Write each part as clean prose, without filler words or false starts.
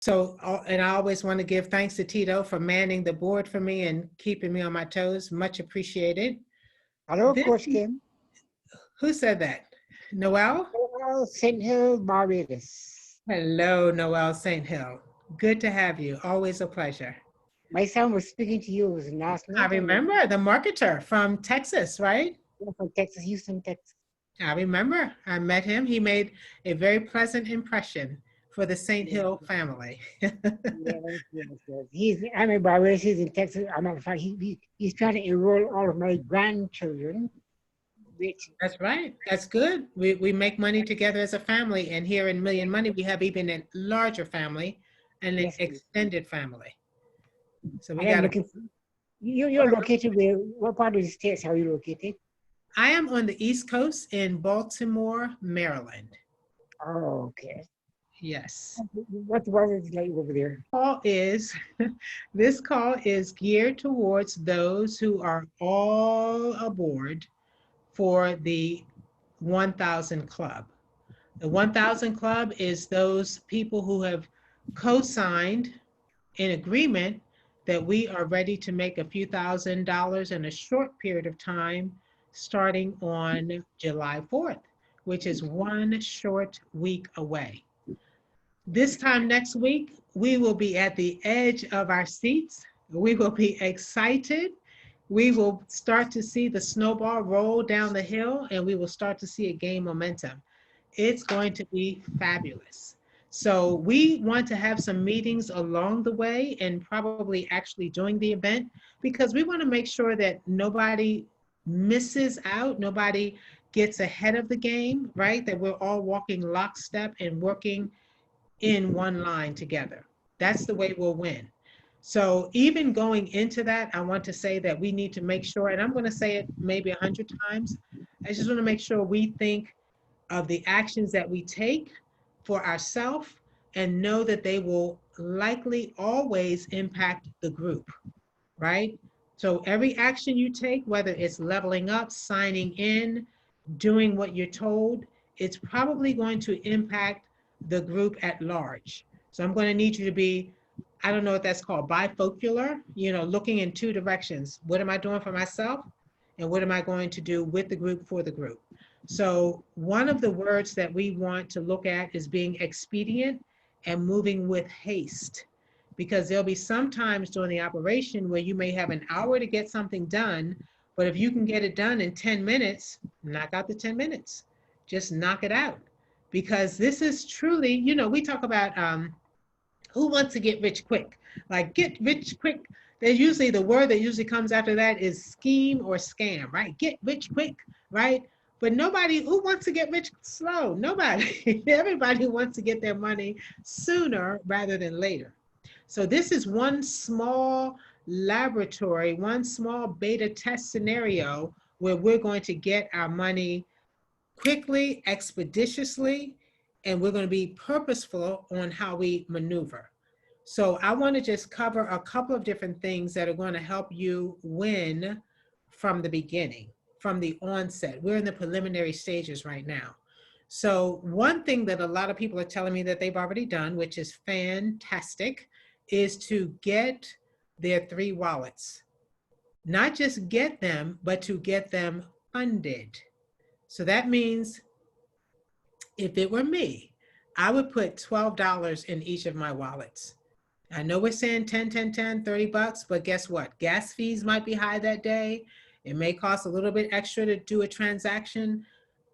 So, and I always want to give thanks to Tito for manning the board for me and keeping me on my toes. Much appreciated. Hello, This, Coach Kim. who said that? Noel? Hello, St. Hill, Barbados. Hello, Noel St. Hill. Good to have you. Always a pleasure. My son was speaking to you. It was last I night. remember the marketer from Texas, right? From Texas, Houston, Texas. I remember. I met him. He made a very pleasant impression for the St. Yes, Hill family. yes. I'm in Barbados. He's in Texas. I'm in fact, he's trying to enroll all of my grandchildren. Which That's right. That's good. We make money together as a family. And here in Million Money, we have even a larger family and an yes, extended family. So we I am got looking for you're located where? What part of the states are you located? I am on the East Coast in Baltimore, Maryland. Oh, okay. Yes. What was it like over there? Call is this call is geared towards those who are all aboard for the 1000 Club. The 1000 Club is those people who have co-signed in agreement that we are ready to make a few $1,000s in a short period of time, starting on July 4th, which is one short week away. This time next week, we will be at the edge of our seats. We will be excited. We will start to see the snowball roll down the hill, and we will start to see it gain momentum. It's going to be fabulous. So we want to have some meetings along the way and probably actually doing the event because we want to make sure that nobody misses out, nobody gets ahead of the game, right? That we're all walking lockstep and working in one line together. That's the way we'll win. So even going into that, I want to say that we need to make sure, and I'm going to say it maybe 100 times. I just want to make sure we think of the actions that we take for ourselves and know that they will likely always impact the group, right? So every action you take, whether it's leveling up, signing in, doing what you're told, it's probably going to impact the group at large. So I'm going to need you to be, I don't know what that's called, bifocular, looking in two directions. What am I doing for myself? And what am I going to do with the group for the group? So one of the words that we want to look at is being expedient and moving with haste. Because there'll be some times during the operation where you may have an hour to get something done, but if you can get it done in 10 minutes, knock out the 10 minutes. Just knock it out. Because this is truly, we talk about who wants to get rich quick? Like get rich quick. There's usually the word that usually comes after that is scheme or scam, right? Get rich quick, right? But nobody who wants to get rich slow. Nobody. Everybody wants to get their money sooner rather than later. So this is one small laboratory, one small beta test scenario where we're going to get our money quickly, expeditiously, and we're going to be purposeful on how we maneuver. So I want to just cover a couple of different things that are going to help you win from the beginning, from the onset. We're in the preliminary stages right now. So one thing that a lot of people are telling me that they've already done, which is fantastic, is to get their 3 wallets. Not just get them, but to get them funded. So that means if it were me, I would put $12 in each of my wallets. I know we're saying 10, 10, 10, $30, but guess what? Gas fees might be high that day. It may cost a little bit extra to do a transaction.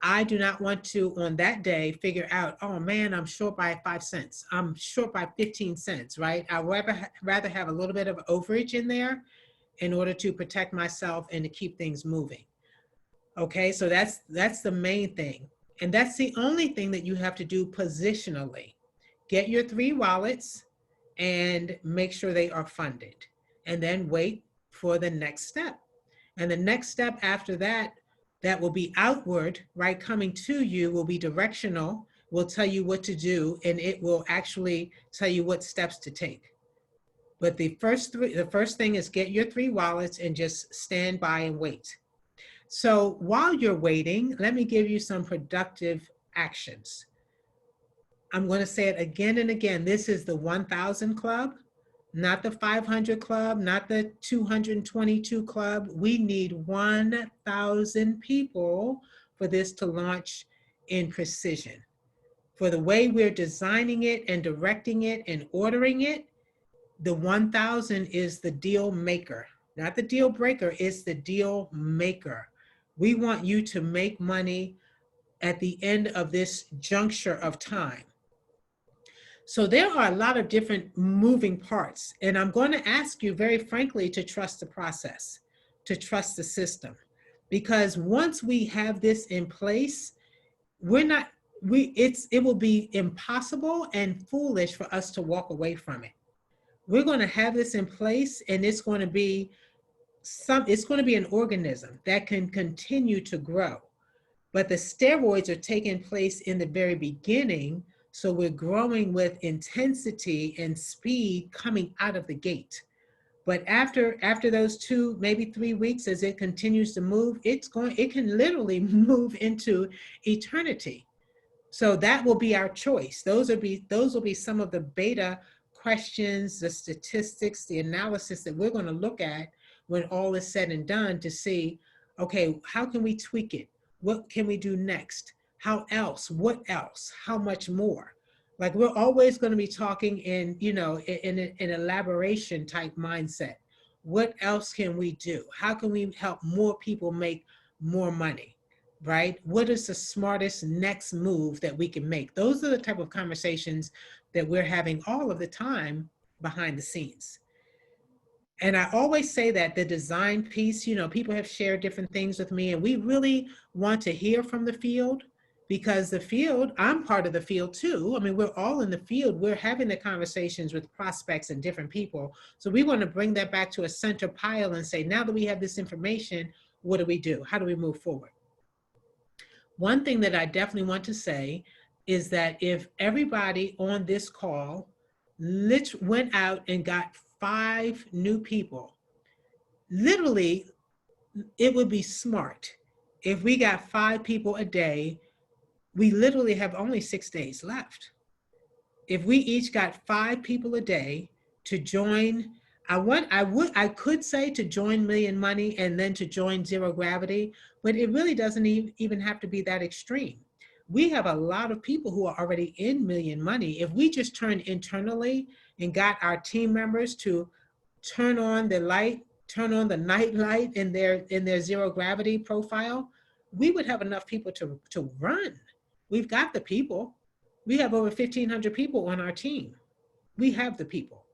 I do not want to, on that day, figure out, oh man, I'm short by 5 cents. I'm short by 15 cents, right? I'd rather have a little bit of overage in there in order to protect myself and to keep things moving. Okay, so that's the main thing. And that's the only thing that you have to do positionally. Get your 3 wallets and make sure they are funded. And then wait for the next step. And the next step after that, that will be outward, right? Coming to you will be directional, will tell you what to do, and it will actually tell you what steps to take. But the first thing is get your 3 wallets and just stand by and wait. So while you're waiting, let me give you some productive actions. I'm going to say it again and again. This is the 1,000 club, not the 500 club, not the 222 club. We need 1,000 people for this to launch in precision. For the way we're designing it and directing it and ordering it, the 1,000 is the deal maker, not the deal breaker, it's the deal maker. We want you to make money at the end of this juncture of time. So there are a lot of different moving parts. And I'm going to ask you very frankly to trust the process, to trust the system. Because once we have this in place, it will be impossible and foolish for us to walk away from it. We're going to have this in place, and it's going to be an organism that can continue to grow. But the steroids are taking place in the very beginning, so we're growing with intensity and speed coming out of the gate. But after those 2, maybe 3 weeks, as it continues to move, it can literally move into eternity. So that will be our choice. Those will be some of the beta questions, the statistics, the analysis that we're going to look at when all is said and done to see, okay, how can we tweak it? What can we do next? How else? What else? How much more? Like, we're always going to be talking in, in an elaboration type mindset. What else can we do? How can we help more people make more money? Right? What is the smartest next move that we can make? Those are the type of conversations that we're having all of the time behind the scenes. And I always say that the design piece, people have shared different things with me, and we really want to hear from the field, because the field, I'm part of the field too. I mean, we're all in the field. We're having the conversations with prospects and different people. So we want to bring that back to a center pile and say, now that we have this information, what do we do? How do we move forward? One thing that I definitely want to say is that if everybody on this call went out and got 5 new people, literally, it would be smart. If we got 5 people a day, we literally have only 6 days left. If we each got 5 people a day to join, I could say to join Million Money and then to join Zero Gravity, but it really doesn't even have to be that extreme. We have a lot of people who are already in Million Money. If we just turned internally and got our team members to turn on the night light in their Zero Gravity profile, we would have enough people to run. We've got the people. We have over 1,500 people on our team. We have the people.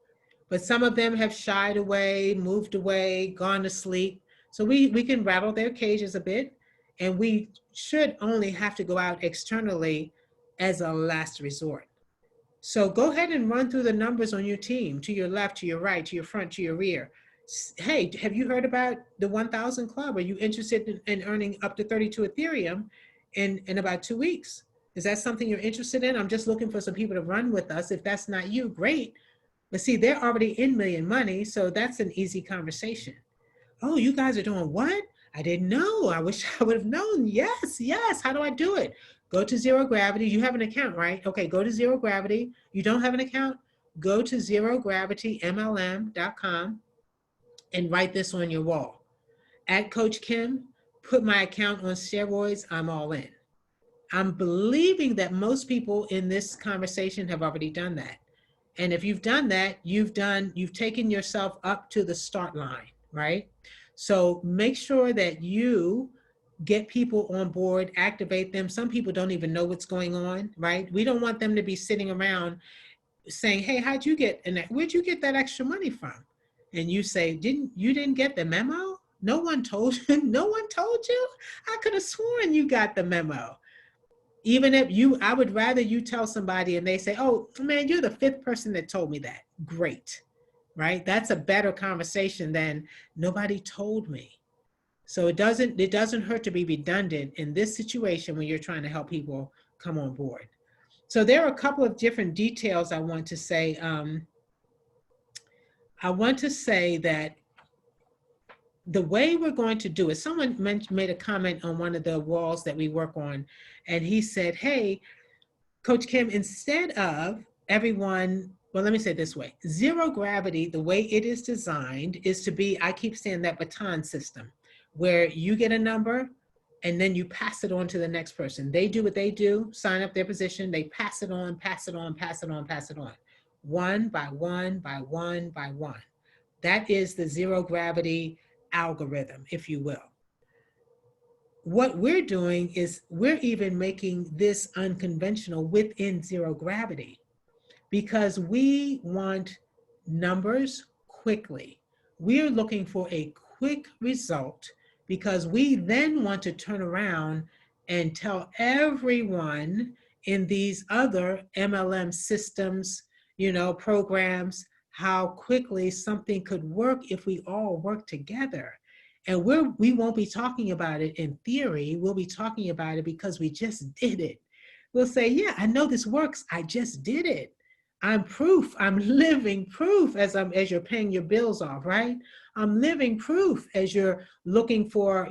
But some of them have shied away, moved away, gone to sleep. So we can rattle their cages a bit, and we should only have to go out externally as a last resort. So go ahead and run through the numbers on your team, to your left, to your right, to your front, to your rear. Hey, have you heard about the 1,000 Club? Are you interested in earning up to 32 Ethereum in about 2 weeks? Is that something you're interested in? I'm just looking for some people to run with us. If that's not you, great. But see, they're already in Million Money, so that's an easy conversation. Oh, you guys are doing what? I didn't know. I wish I would have known. Yes. How do I do it? Go to Zero Gravity. You have an account, right? Okay, go to Zero Gravity. You don't have an account? Go to zerogravitymlm.com and write this on your wall. At Coach Kim, put my account on steroids. I'm all in. I'm believing that most people in this conversation have already done that. And if you've done that, you've taken yourself up to the start line, right? So make sure that you get people on board, activate them. Some people don't even know what's going on, right? We don't want them to be sitting around saying, hey, where'd you get that extra money from? And you say, you didn't get the memo? No one told you? No one told you? I could have sworn you got the memo. Even if I would rather you tell somebody and they say, oh man, you're the 5th person that told me that. Great, right? That's a better conversation than nobody told me. So it doesn't hurt to be redundant in this situation when you're trying to help people come on board. So there are a couple of different details I want to say. I want to say that the way we're going to do it, someone made a comment on one of the walls that we work on, and he said, hey, Coach Kim, instead of everyone, well, let me say it this way. Zero gravity, the way it is designed is to be, I keep saying that baton system, where you get a number and then you pass it on to the next person. They do what they do, sign up their position, they pass it on, pass it on, pass it on, pass it on. One by one, by one, by one. That is the zero gravity algorithm, if you will. What we're doing is we're even making this unconventional within zero gravity because we want numbers quickly. We're looking for a quick result because we then want to turn around and tell everyone in these other MLM systems, programs, how quickly something could work if we all work together. And we won't be talking about it in theory. We'll be talking about it because we just did it. We'll say, yeah, I know this works. I just did it. I'm proof. I'm living proof as you're paying your bills off, right? I'm living proof as you're looking for,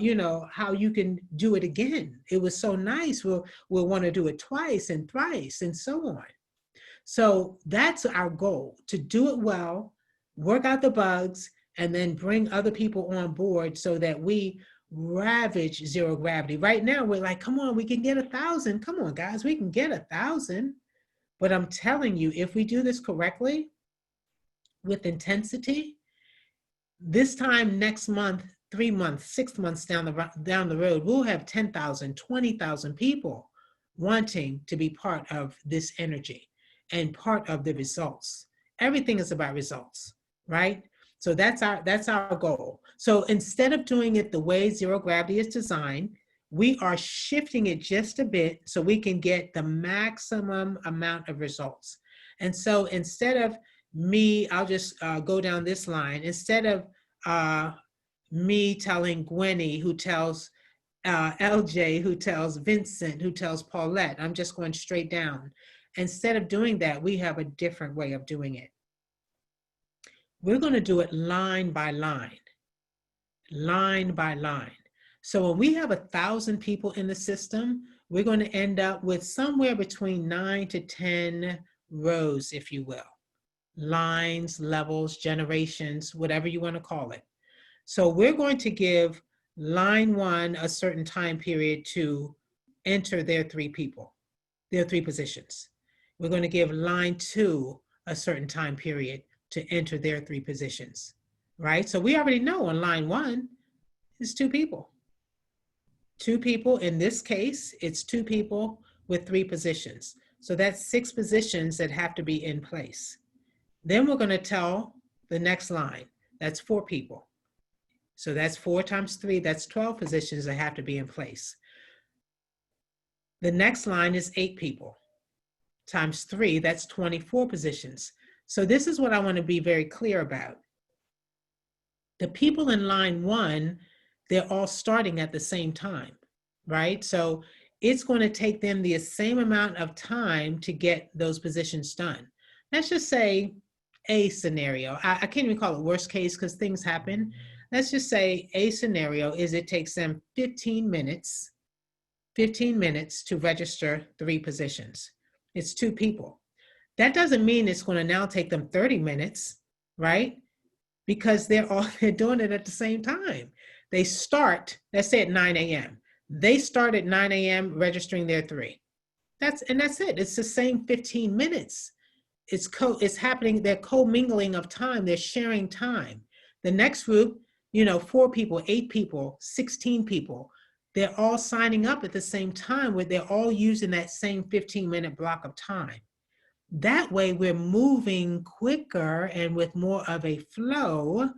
how you can do it again. It was so nice. We'll want to do it twice and thrice and so on. So that's our goal, to do it well, work out the bugs, and then bring other people on board so that we ravage zero gravity. Right now, we're like, come on, we can get 1,000. Come on, guys, we can get 1,000. But I'm telling you, if we do this correctly, with intensity, this time next month, 3 months, 6 months down the road, we'll have 10,000, 20,000 people wanting to be part of this energy and part of the results. Everything is about results, right? So that's our goal. So instead of doing it the way zero gravity is designed, we are shifting it just a bit so we can get the maximum amount of results. And so instead of me, I'll just go down this line. Instead of me telling Gwenny, who tells LJ, who tells Vincent, who tells Paulette, I'm just going straight down. Instead of doing that, we have a different way of doing it. We're going to do it line by line, line by line. So when we have 1,000 people in the system, we're going to end up with somewhere between 9 to 10 rows, if you will. Lines, levels, generations, whatever you want to call it. So we're going to give line 1 a certain time period to enter their 3 people, their 3 positions. We're going to give line 2 a certain time period to enter their 3 positions, right? So we already know on line 1, it's 2 people. 2 people, in this case, it's 2 people with 3 positions. So that's 6 positions that have to be in place. Then we're going to tell the next line, that's 4 people. So that's 4 times 3, that's 12 positions that have to be in place. The next line is 8 people. Times 3, that's 24 positions. So this is what I want to be very clear about. The people in line 1, they're all starting at the same time, right? So it's going to take them the same amount of time to get those positions done. Let's just say a scenario. I can't even call it worst case because things happen. Let's just say a scenario is it takes them 15 minutes to register 3 positions. It's 2 people. That doesn't mean it's going to now take them 30 minutes, right? Because they're doing it at the same time. They start, let's say at 9 a.m. They start at 9 a.m. registering their 3. That's it. It's the same 15 minutes. It's happening. They're co-mingling of time. They're sharing time. The next group, 4 people, 8 people, 16 people, they're all signing up at the same time where they're all using that same 15-minute block of time. That way we're moving quicker and with more of a flow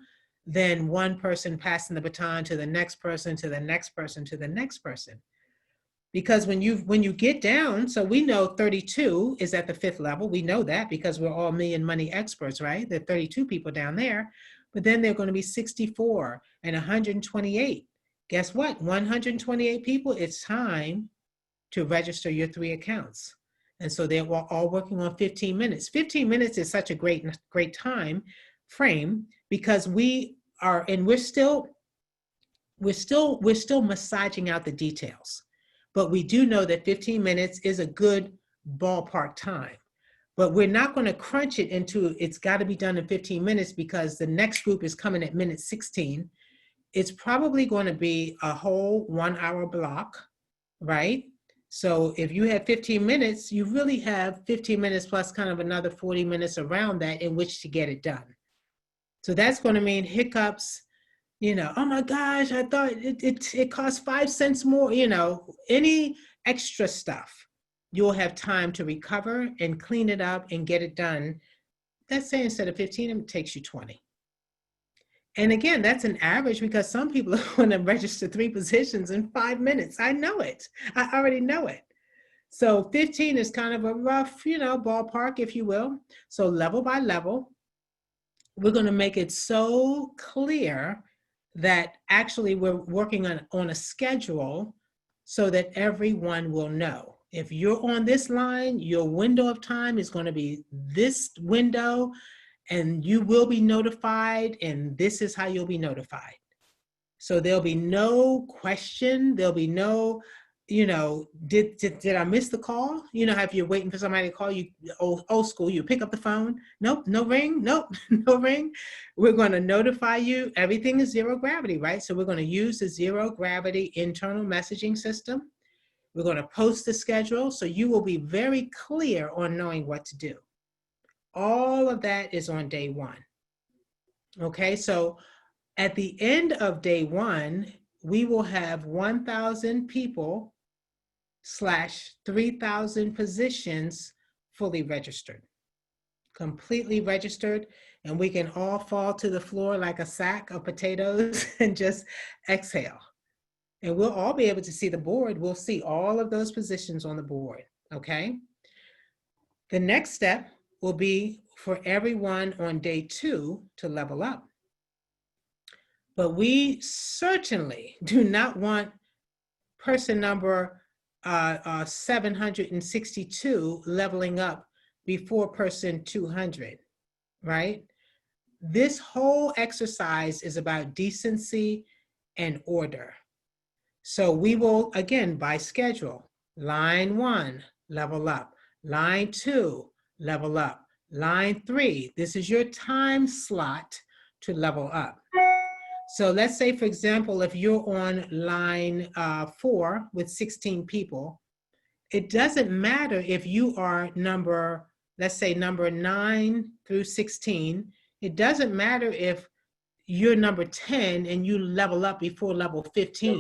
than one person passing the baton to the next person, to the next person, to the next person. Because when you get down, so we know 32 is at the 5th level. We know that because we're all million money experts, right? There are 32 people down there, but then there are going to be 64 and 128. Guess what? 128 people, it's time to register your 3 accounts. And so they're all working on 15 minutes. 15 minutes is such a great time frame because we're still massaging out the details. But we do know that 15 minutes is a good ballpark time. But we're not going to crunch it into it's got to be done in 15 minutes because the next group is coming at minute 16. It's probably going to be a whole 1 hour block, right? So if you have 15 minutes, you really have 15 minutes plus kind of another 40 minutes around that in which to get it done. So that's going to mean hiccups, oh my gosh, I thought it cost 5 cents more, any extra stuff. You'll have time to recover and clean it up and get it done. Let's say instead of 15, it takes you 20. And again, that's an average because some people are going to register 3 positions in 5 minutes. I know it. I already know it. So 15 is kind of a rough, ballpark, if you will. So level by level, we're going to make it so clear that actually we're working on a schedule so that everyone will know. If you're on this line, your window of time is going to be this window, and you will be notified, and this is how you'll be notified. So there'll be no question, there'll be no, did I miss the call? How if you're waiting for somebody to call you, old school, you pick up the phone, nope, no ring, nope, no ring. We're going to notify you. Everything is zero gravity, right? So we're going to use the zero gravity internal messaging system. We're going to post the schedule, so you will be very clear on knowing what to do. All of that is on day 1. Okay, so at the end of day 1, we will have 1,000 people / 3,000 positions fully registered, completely registered, and we can all fall to the floor like a sack of potatoes and just exhale. And we'll all be able to see the board. We'll see all of those positions on the board, okay? The next step will be for everyone on day 2 to level up. But we certainly do not want person number 762 leveling up before person 200, right? This whole exercise is about decency and order. So we will, again, by schedule, line 1, level up, line 2, level up, line 3, this is your time slot to level up. So let's say, for example, if you're on line 4 with 16 people, it doesn't matter if you are number, let's say number 9 through 16. It doesn't matter if you're number 10 and you level up before level 15.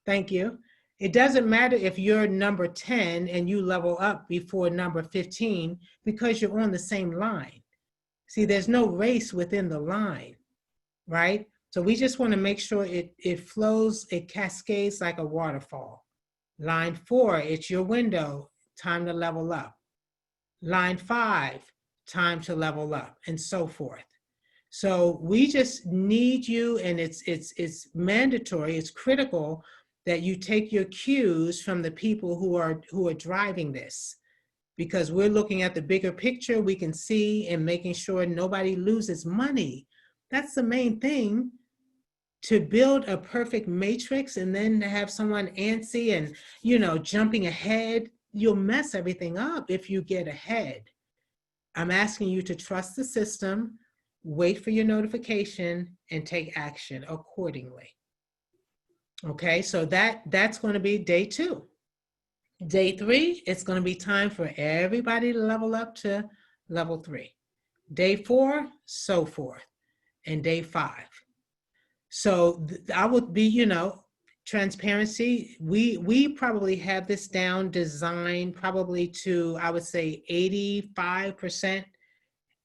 Thank you. It doesn't matter if you're number 10 and you level up before number 15 because you're on the same line. See, there's no race within the line, right? So we just want to make sure it flows, it cascades like a waterfall. Line 4, it's your window, time to level up. Line 5, time to level up, and so forth. So we just need you, and it's mandatory, it's critical that you take your cues from the people who are driving this, because we're looking at the bigger picture. We can see and making sure nobody loses money. That's the main thing. To build a perfect matrix and then to have someone antsy and, jumping ahead, you'll mess everything up if you get ahead. I'm asking you to trust the system, wait for your notification, and take action accordingly. Okay, so that's going to be day 2. Day 3, it's going to be time for everybody to level up to level 3. Day 4, so forth, and day 5. So I would be, transparency. We probably have this down, designed probably to, I would say, 85%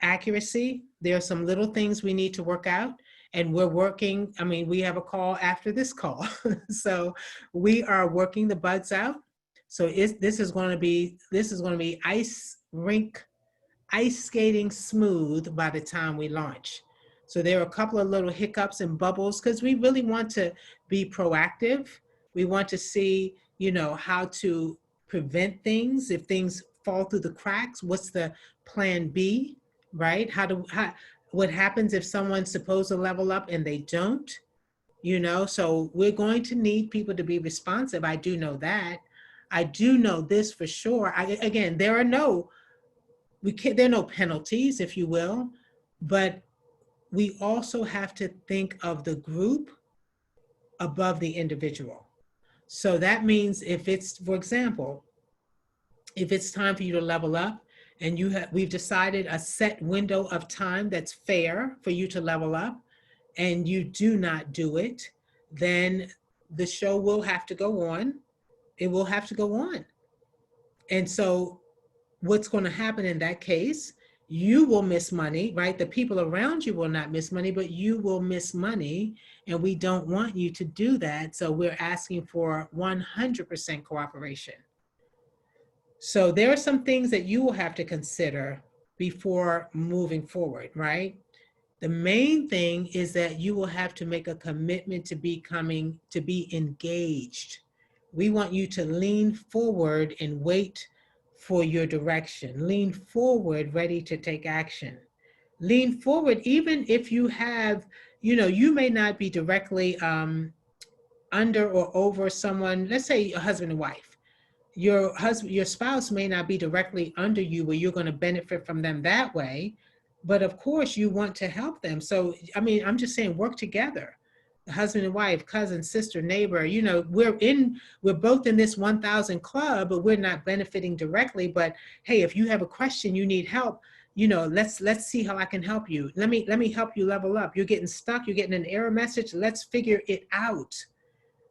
accuracy. There are some little things we need to work out, and we're working. I mean, we have a call after this call. So we are working the bugs out. So this is going to be ice skating smooth by the time we launch. So there are a couple of little hiccups and bubbles because we really want to be proactive. We want to see, how to prevent things. If things fall through the cracks, what's the plan B, right? What happens if someone's supposed to level up and they don't? you know, so we're going to need people to be responsive. I do know that. I do know this for sure. Again, there are no, there are no penalties, if you will, but we also have to think of the group above the individual. So that means if it's, for example, if it's time for you to level up and we've decided a set window of time that's fair for you to level up and you do not do it, then the show will have to go on. It will have to go on. And so what's going to happen in that case, you will miss money, right? The people around you will not miss money, but you will miss money. And we don't want you to do that. So we're asking for 100% cooperation. So there are some things that you will have to consider before moving forward, right? The main thing is that you will have to make a commitment to be engaged. We want you to lean forward and wait for your direction. Lean forward, ready to take action. Lean forward, even if you have, you may not be directly under or over someone, let's say a husband and wife. Your spouse may not be directly under you where you're going to benefit from them that way, but of course you want to help them. So I mean, I'm just saying, work together. The husband and wife, cousin, sister, neighbor, we're both in this 1,000 club, but we're not benefiting directly. But hey, if you have a question, you need help, let's see how I can help you. Let me help you level up. You're getting stuck, you're getting an error message. Let's figure it out,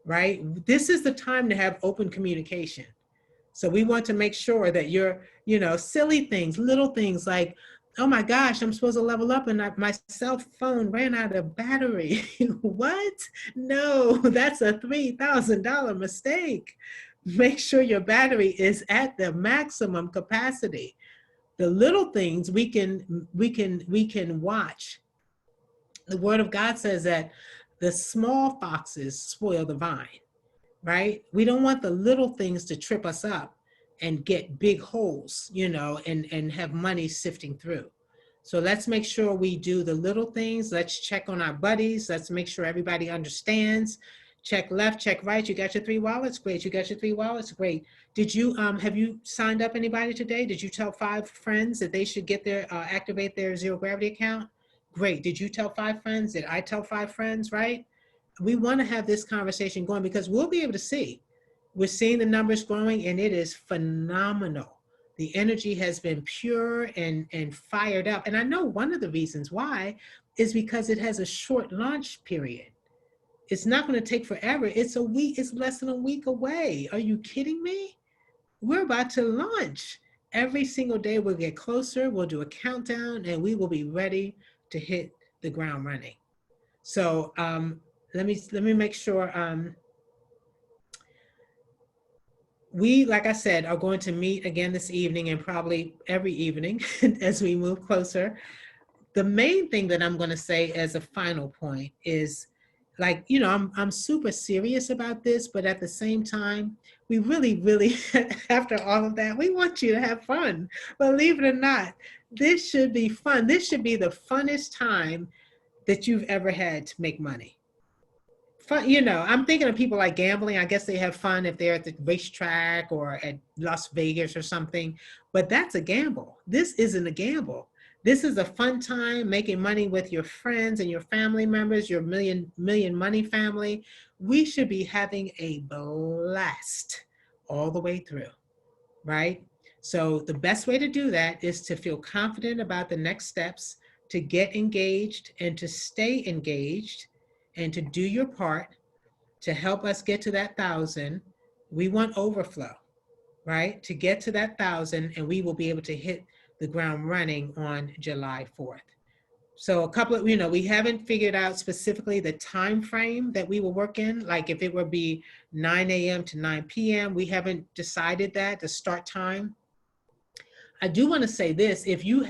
right? This is the time to have open communication. So we want to make sure that silly things, little things like, oh my gosh, I'm supposed to level up and my cell phone ran out of battery. What? No, that's a $3,000 mistake. Make sure your battery is at the maximum capacity. The little things we can watch. The Word of God says that the small foxes spoil the vine, right? We don't want the little things to trip us up and get big holes, and have money sifting through. So let's make sure we do the little things. Let's check on our buddies. Let's make sure everybody understands. Check left, check right. You got your 3 wallets? Great. You got your 3 wallets? Great. Did you, have you signed up anybody today? Did you tell 5 friends that they should get activate their zero gravity account? Great. Did you tell 5 friends? Did I tell 5 friends, right? We want to have this conversation going because we'll be able to see. We're seeing the numbers growing and it is phenomenal. The energy has been pure and fired up. And I know one of the reasons why is because it has a short launch period. It's not going to take forever. It's a week. It's less than a week away. Are you kidding me? We're about to launch. Every single day we'll get closer. We'll do a countdown and we will be ready to hit the ground running. So let me make sure. We, like I said, are going to meet again this evening and probably every evening as we move closer. The main thing that I'm going to say as a final point is, like, I'm super serious about this, but at the same time, we really, after all of that, we want you to have fun. Believe it or not, this should be fun. This should be the funnest time that you've ever had to make money. Fun, I'm thinking of people like gambling. I guess they have fun if they're at the racetrack or at Las Vegas or something, but that's a gamble. This isn't a gamble. This is a fun time making money with your friends and your family members, your million money family. We should be having a blast all the way through, right? So the best way to do that is to feel confident about the next steps, to get engaged and to stay engaged, and to do your part to help us get to that 1,000. We want overflow, right? To get to that 1,000, and we will be able to hit the ground running on July 4th. So a couple of, we haven't figured out specifically the time frame that we will work in, like if it would be 9 a.m. to 9 p.m. We haven't decided that, the start time. I do want to say this, if you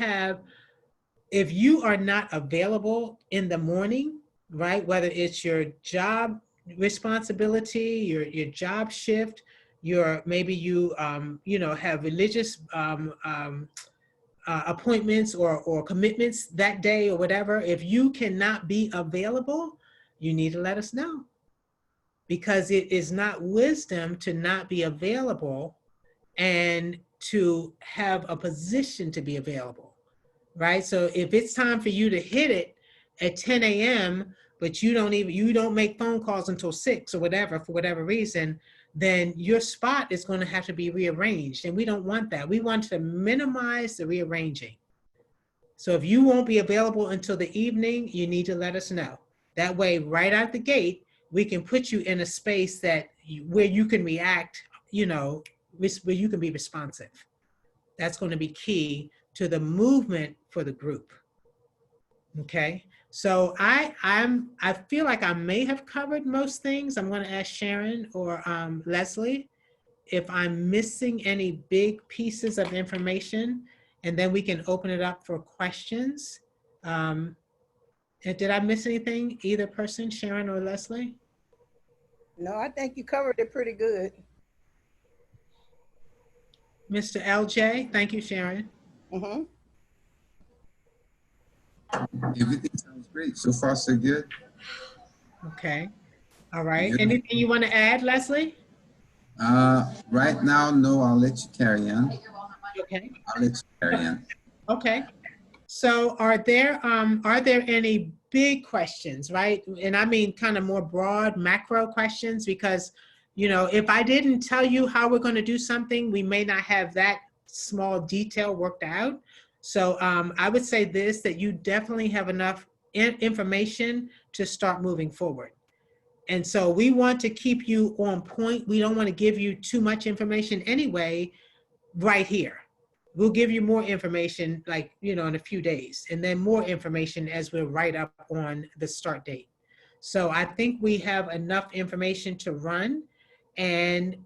are not available in the morning, right? Whether it's your job responsibility, your job shift, maybe you have religious appointments or commitments that day or whatever. If you cannot be available, you need to let us know, because it is not wisdom to not be available and to have a position to be available, right? So if it's time for you to hit it at 10 a.m., but you don't make phone calls until 6 or whatever, for whatever reason, then your spot is going to have to be rearranged. And we don't want that. We want to minimize the rearranging. So if you won't be available until the evening, you need to let us know. That way, right out the gate, we can put you in a space where you can react, where you can be responsive. That's going to be key to the movement for the group. Okay. So I feel like I may have covered most things. I'm going to ask Sharon or Leslie if I'm missing any big pieces of information, and then we can open it up for questions. And did I miss anything, either person, Sharon or Leslie? No, I think you covered it pretty good. Mr. LJ, thank you, Sharon. Mm-hmm. Everything sounds great. So far, so good. Okay. All right. Yeah. Anything you want to add, Leslie? Right now, no, I'll let you carry on. Okay. I'll let you carry on. Okay. So are there any big questions, right? And I mean kind of more broad macro questions, because, if I didn't tell you how we're going to do something, we may not have that small detail worked out. So I would say that you definitely have enough information to start moving forward. And so we want to keep you on point. We don't want to give you too much information anyway, right here. We'll give you more information in a few days, and then more information as we're right up on the start date. So I think we have enough information to run. And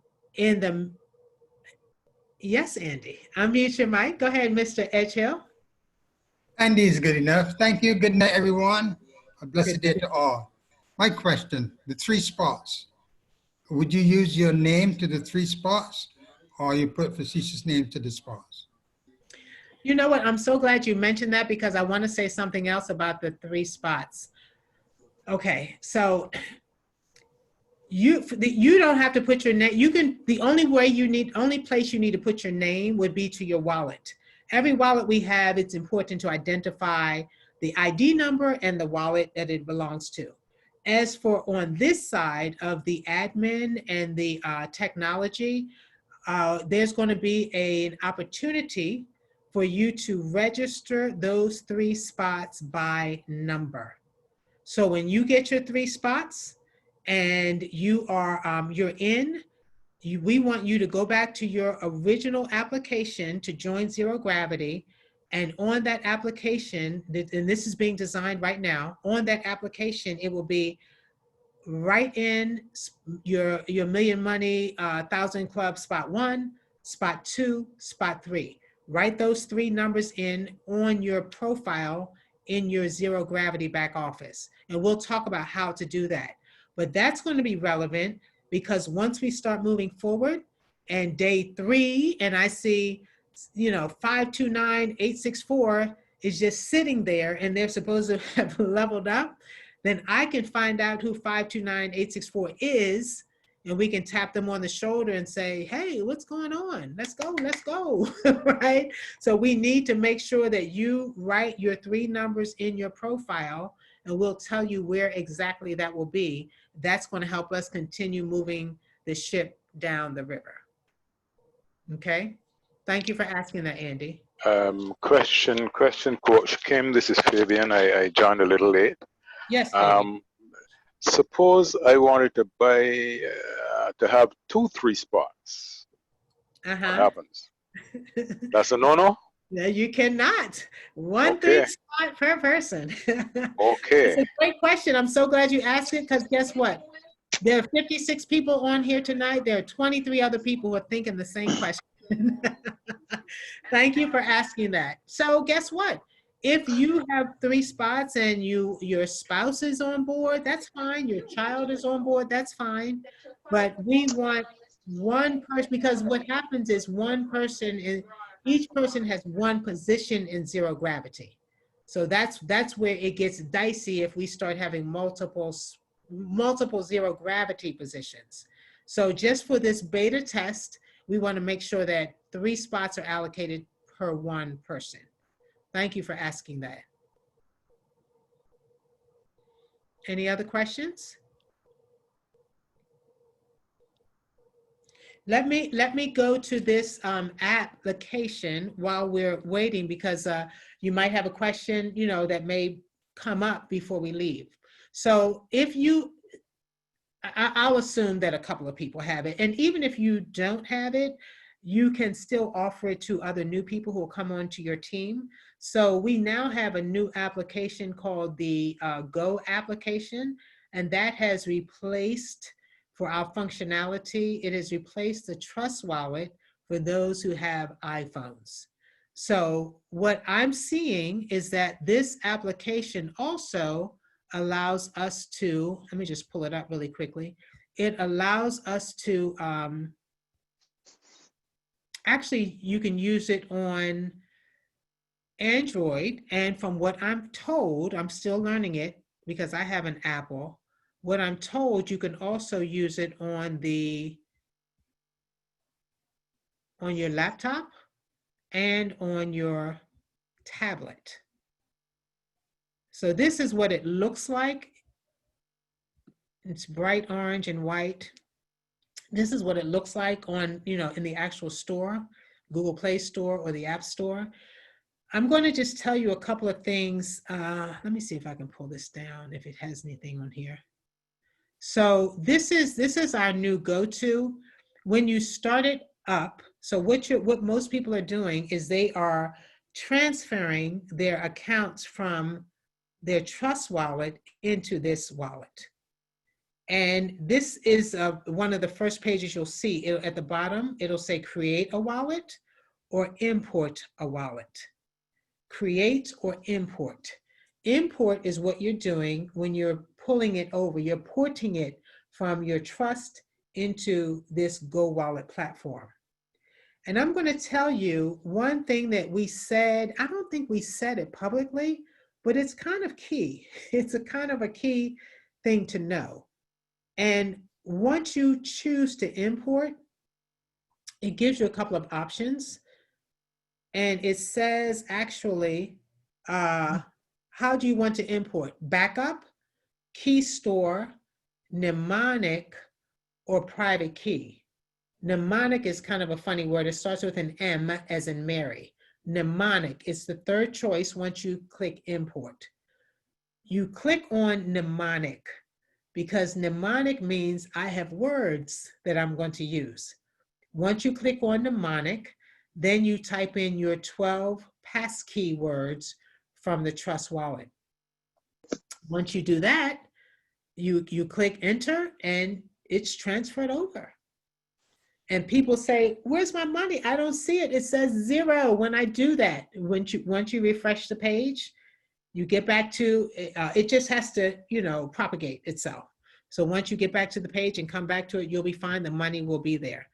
yes, Andy, unmute your mic. Go ahead, Mr. Edgehill. Andy is good enough. Thank you. Good night, everyone. A blessed day to all. My question, the 3 spots. Would you use your name to the 3 spots, or you put facetious name to the spots? You know what? I'm so glad you mentioned that, because I want to say something else about the 3 spots. Okay, so you don't have to put your name. You can, the only place you need to put your name would be to your wallet. Every wallet we have, it's important to identify the ID number and the wallet that it belongs to. As for on this side of the admin and the technology, there's going to be an opportunity for you to register those 3 spots by number. So when you get your 3 spots and you're in, we want you to go back to your original application to join Zero Gravity. And on that application, and this is being designed right now, on that application, it will be write in your Million Money 1000 Club spot 1, spot 2, spot 3. Write those 3 numbers in on your profile in your Zero Gravity back office. And we'll talk about how to do that. But that's going to be relevant, because once we start moving forward and day 3, and I see, 529864 is just sitting there and they're supposed to have leveled up, then I can find out who 529864 is, and we can tap them on the shoulder and say, hey, what's going on? Let's go, right? So we need to make sure that you write your 3 numbers in your profile, and we'll tell you where exactly that will be. That's going to help us continue moving the ship down the river. Okay? Thank you for asking that, Andy. Question, Coach Kim. This is Fabian. I joined a little late. Yes. Suppose I wanted to buy, to have 2 3 spots. What happens? That's a no-no? No, you cannot. 1 3 spot per person. Okay. It's a great question. I'm so glad you asked it, because guess what? There are 56 people on here tonight. There are 23 other people who are thinking the same question. Thank you for asking that. So guess what? If you have 3 spots and your spouse is on board, that's fine. Your child is on board, that's fine. But we want 1 person, because what happens is each person has 1 position in Zero Gravity. So that's where it gets dicey if we start having multiple multiple zero gravity positions. So just for this beta test, we want to make sure that 3 spots are allocated per 1 person. Thank you for asking that. Any other questions? Let me go to this application while we're waiting, because you might have a question, you know, that may come up before we leave. So if you, I'll assume that a couple of people have it. And even if you don't have it, you can still offer it to other new people who will come onto your team. So we now have a new application called the Go application, and that has replaced, for our functionality, it has replaced the Trust Wallet for those who have iPhones. So what I'm seeing is that this application also allows us to, let me just pull it up really quickly. It allows us to, actually, you can use it on Android. And from what I'm told, I'm still learning it because I have an Apple. What I'm told, you can also use it on your laptop and on your tablet. So this is what it looks like. It's bright orange and white. This is what it looks like on, you know, in the actual store, Google Play Store or the App Store. I'm going to just tell you a couple of things. Let me see if I can pull this down, if it has anything on here. So this is our new go-to. When you start it up, so what most people are doing is they are transferring their accounts from their Trust Wallet into this wallet. And this is one of the first pages you'll see. At the bottom, it'll say create a wallet or import a wallet. Create or import. Import is what you're doing when you're pulling it over. You're porting it from your Trust into this Go Wallet platform. And I'm going to tell you one thing that we said, I don't think we said it publicly, but it's kind of key. It's a kind of a key thing to know. And once you choose to import, it gives you a couple of options. And it says actually, how do you want to import? Backup, key store, mnemonic, or private key. Mnemonic is kind of a funny word. It starts with an M as in Mary. Mnemonic is the third choice once you click import. You click on mnemonic because mnemonic means I have words that I'm going to use. Once you click on mnemonic, then you type in your 12 passkey words from the Trust Wallet. Once you do that, you click enter and it's transferred over. And people say, where's my money? I don't see it. It says 0 when I do that. Once you refresh the page, you get back to, it just has to, you know, propagate itself. So once you get back to the page and come back to it, you'll be fine. The money will be there.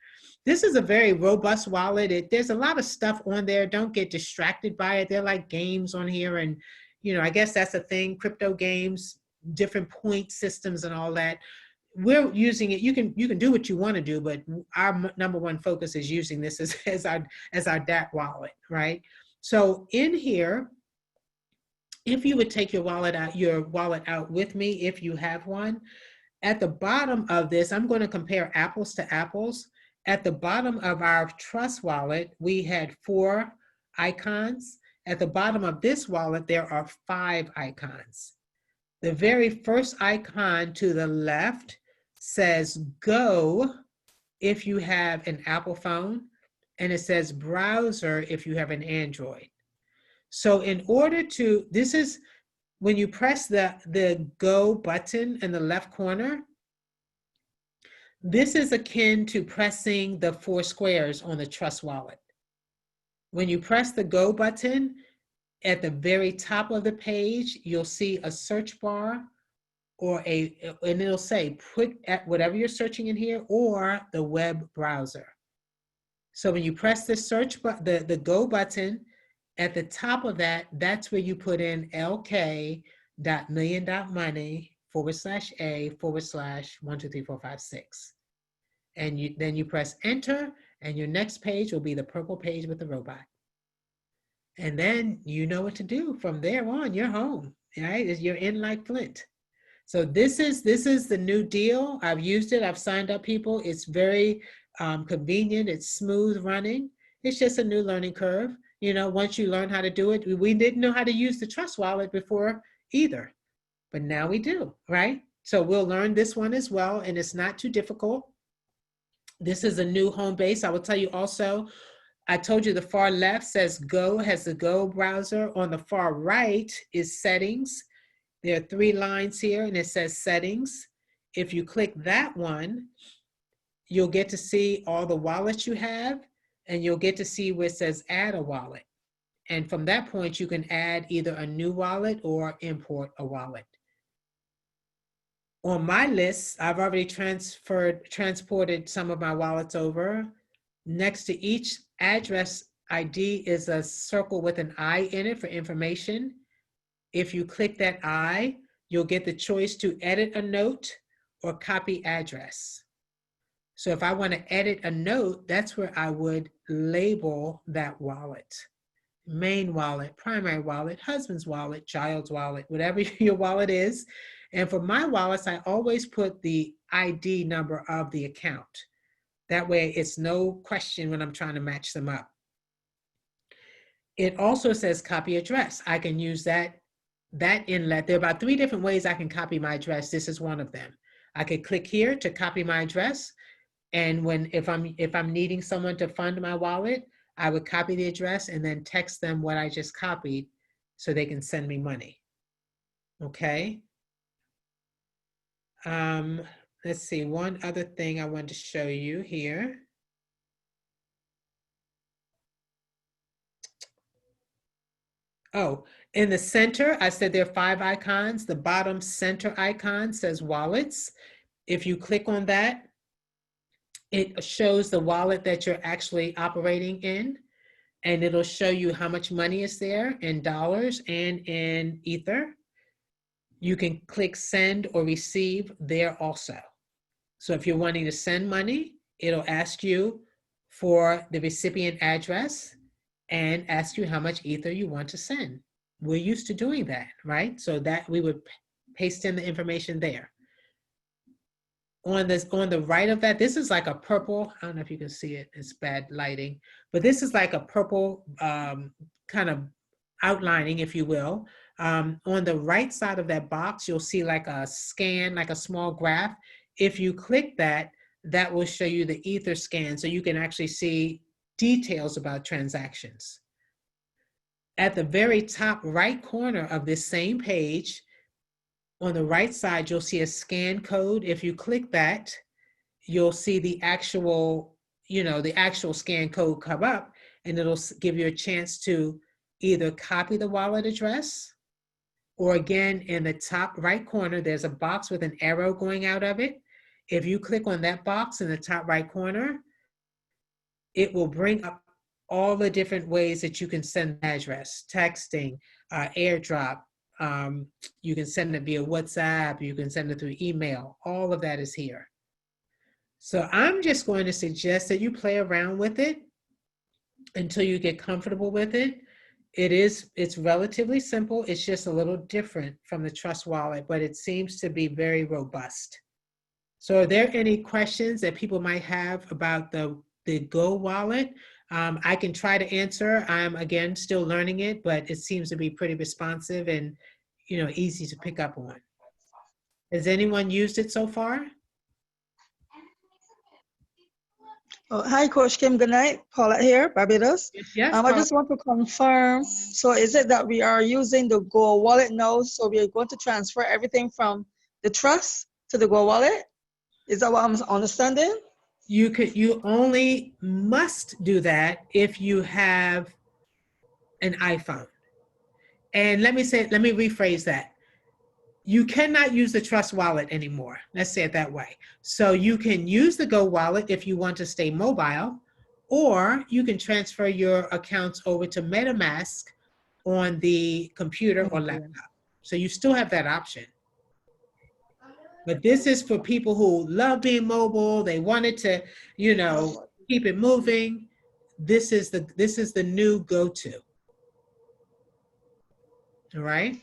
This is a very robust wallet. There's a lot of stuff on there. Don't get distracted by it. They're like games on here. And, you know, I guess that's a thing, crypto games, different point systems and all that. We're using it. You can do what you want to do, but our number one focus is using this as our DAT wallet, right? So in here, if you would take your wallet out with me, if you have one, at the bottom of this, I'm going to compare apples to apples. At the bottom of our Trust Wallet, we had 4 icons. At the bottom of this wallet, there are 5 icons. The very first icon to the left says Go if you have an Apple phone, and it says Browser if you have an Android. So in order to, this is when you press the Go button in the left corner, this is akin to pressing the 4 squares on the Trust Wallet. When you press the Go button, at the very top of the page, you'll see a search bar and it'll say, put at whatever you're searching in here or the web browser. So when you press the search button, the Go button, at the top of that, that's where you put in lk.million.money /A/12345 and then you press enter, and your next page will be the purple page with the robot. And then you know what to do from there on. You're home, right? You're in like Flint. So this is the new deal. I've used it. I've signed up people. It's very convenient. It's smooth running. It's just a new learning curve. You know, once you learn how to do it, we didn't know how to use the Trust Wallet before either, but now we do, right? So we'll learn this one as well, and it's not too difficult. This is a new home base. I will tell you also, I told you the far left says Go, has the Go browser. On the far right is settings. There are 3 lines here, and it says settings. If you click that one, you'll get to see all the wallets you have, and you'll get to see where it says add a wallet. And from that point, you can add either a new wallet or import a wallet. On my list, I've already transported some of my wallets over. Next to each address ID is a circle with an I in it for information. If you click that I, you'll get the choice to edit a note or copy address. So if I want to edit a note, that's where I would label that wallet. Main wallet, primary wallet, husband's wallet, child's wallet, whatever your wallet is. And for my wallets, I always put the ID number of the account. That way it's no question when I'm trying to match them up. It also says copy address. I can use that inlet. There are about 3 different ways I can copy my address. This is one of them. I could click here to copy my address. And if I'm needing someone to fund my wallet, I would copy the address and then text them what I just copied so they can send me money. Okay. Let's see, one other thing I wanted to show you here. Oh, in the center, I said there are 5 icons. The bottom center icon says wallets. If you click on that, it shows the wallet that you're actually operating in, and it'll show you how much money is there in dollars and in Ether. You can click send or receive there also. So if you're wanting to send money, it'll ask you for the recipient address and ask you how much Ether you want to send. We're used to doing that, right? So that we would paste in the information there. On the right of that, this is like a purple, I don't know if you can see it, it's bad lighting, but this is like a purple kind of outlining, if you will. On the right side of that box, you'll see like a scan, like a small graph. If you click that, that will show you the Ether scan, so you can actually see details about transactions. At the very top right corner of this same page, on the right side, you'll see a scan code. If you click that, you'll see the actual, the actual scan code come up, and it'll give you a chance to either copy the wallet address, or again, in the top right corner, there's a box with an arrow going out of it. If you click on that box in the top right corner, it will bring up all the different ways that you can send the address, texting, airdrop. You can send it via WhatsApp, you can send it through email. All of that is here. So I'm just going to suggest that you play around with it until you get comfortable with it. It's relatively simple. It's just a little different from the Trust Wallet, but it seems to be very robust. So are there any questions that people might have about the Go wallet? I can try to answer. I'm, again, still learning it, but it seems to be pretty responsive and, easy to pick up on. Has anyone used it so far? Oh, hi, Coach Kim. Good night. Paula here, Barbados. Yes, I just want to confirm. So is it that we are using the Go wallet now? So we are going to transfer everything from the Trust to the Go wallet? Is that what I'm understanding? You only must do that if you have an iPhone. And let me rephrase that. You cannot use the Trust wallet anymore. Let's say it that way. So you can use the Go wallet if you want to stay mobile, or you can transfer your accounts over to MetaMask on the computer or laptop. So you still have that option. But this is for people who love being mobile. They wanted to, you know, keep it moving. This is the new go-to. All right.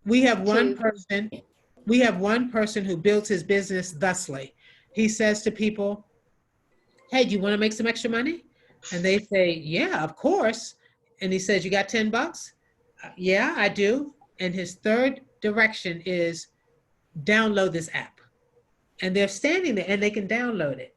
We have one person. We have one person who builds his business thusly. He says to people, "Hey, do you want to make some extra money?" And they say, "Yeah, of course." And he says, "You got $10?" "Yeah, I do." And his third direction is download this app. And they're standing there and they can download it.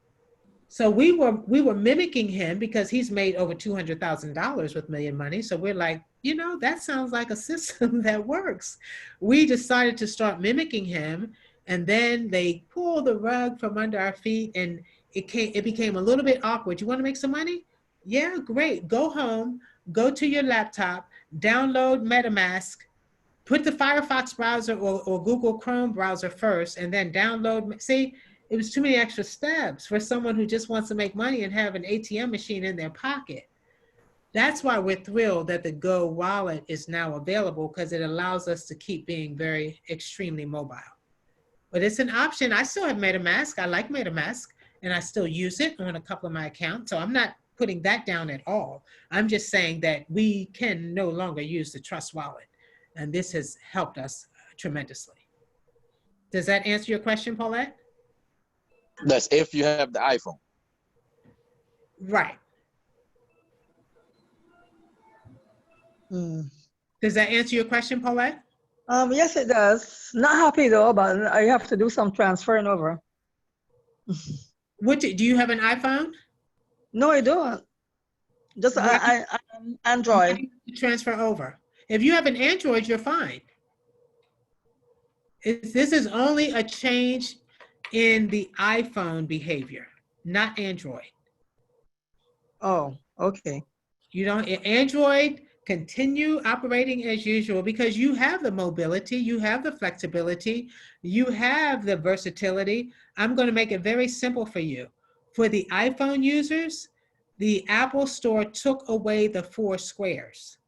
So we were mimicking him because he's made over $200,000 with Million Money. So we're like, you know, that sounds like a system that works. We decided to start mimicking him, and then they pulled the rug from under our feet, and it became a little bit awkward. You want to make some money? Yeah, great. Go home, go to your laptop, download MetaMask, put the Firefox browser or Google Chrome browser first, and then download. See, it was too many extra steps for someone who just wants to make money and have an ATM machine in their pocket. That's why we're thrilled that the Go wallet is now available, because it allows us to keep being very extremely mobile. But it's an option. I still have MetaMask. I like MetaMask, and I still use it on a couple of my accounts. So I'm not putting that down at all. I'm just saying that we can no longer use the Trust Wallet, and this has helped us tremendously. Does that answer your question, Paulette? That's if you have the iPhone. Right. Does that answer your question, Paulette? Yes, it does. Not happy though, but I have to do some transferring over. What do you have an iPhone? No, I don't. Just I Android. Transfer over. If you have an Android, you're fine. This is only a change in the iPhone behavior, not Android. Oh, okay. You don't, Android, continue operating as usual, because you have the mobility, you have the flexibility, you have the versatility. I'm going to make it very simple for you. For the iPhone users, the Apple Store took away the 4 squares.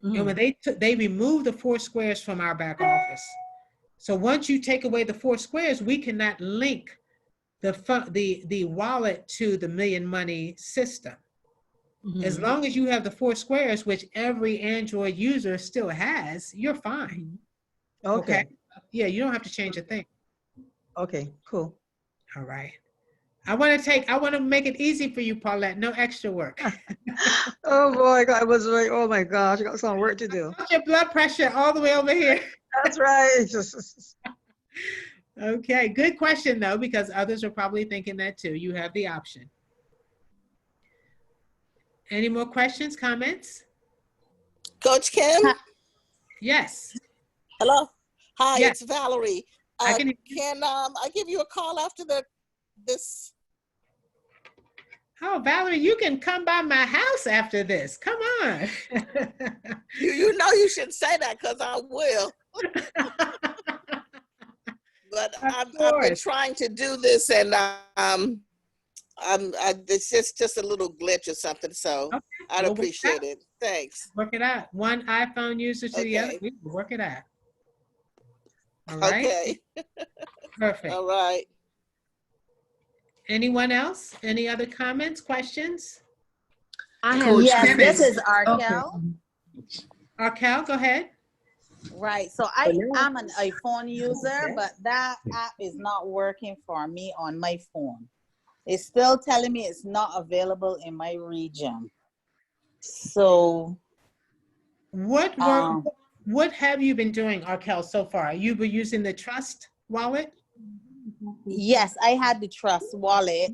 And when they removed the 4 squares from our back office. So once you take away the 4 squares, we cannot link the wallet to the Million Money system. As long as you have the 4 squares, which every Android user still has, you're fine. Okay. Yeah, you don't have to change a thing. Okay, cool. All right. I want to make it easy for you, Paulette. No extra work. Oh boy, I was like, oh my gosh, I got some work to do. Your blood pressure all the way over here. That's right. Okay, good question though, because others are probably thinking that too. You have the option. Any more questions, comments? Coach Kim? Yes. Hello. Hi, yes. It's Valerie. Can I give you a call after this? Oh, Valerie, you can come by my house after this. Come on. you know you shouldn't say that, because I will. But I've been trying to do this, and it's just a little glitch or something, so okay. I'd appreciate it. Thanks. Work it out. One iPhone user to the other. We will work it out. All right. Okay. Perfect. All right. Anyone else? Any other comments, questions? I have. Yes, this is Arkel. Okay. Arkel, go ahead. Right. So I'm an iPhone user, but that app is not working for me on my phone. It's still telling me it's not available in my region. So what have you been doing, Arkel, so far? You were using the Trust wallet? Yes, I had the Trust wallet,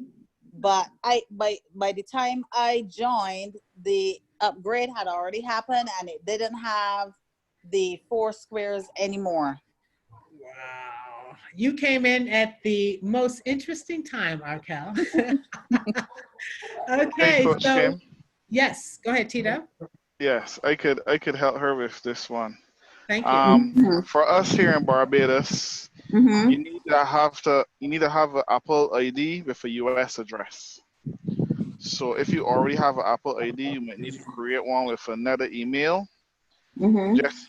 but by the time I joined, the upgrade had already happened and it didn't have the 4 squares anymore. Wow. You came in at the most interesting time, Arkel. Okay, Coach so Kim? Yes, go ahead, Tito. Yes, I could help her with this one. Thank you. For us here in Barbados, you need to have an Apple ID with a US address. So if you already have an Apple ID, you might need to create one with another email. Just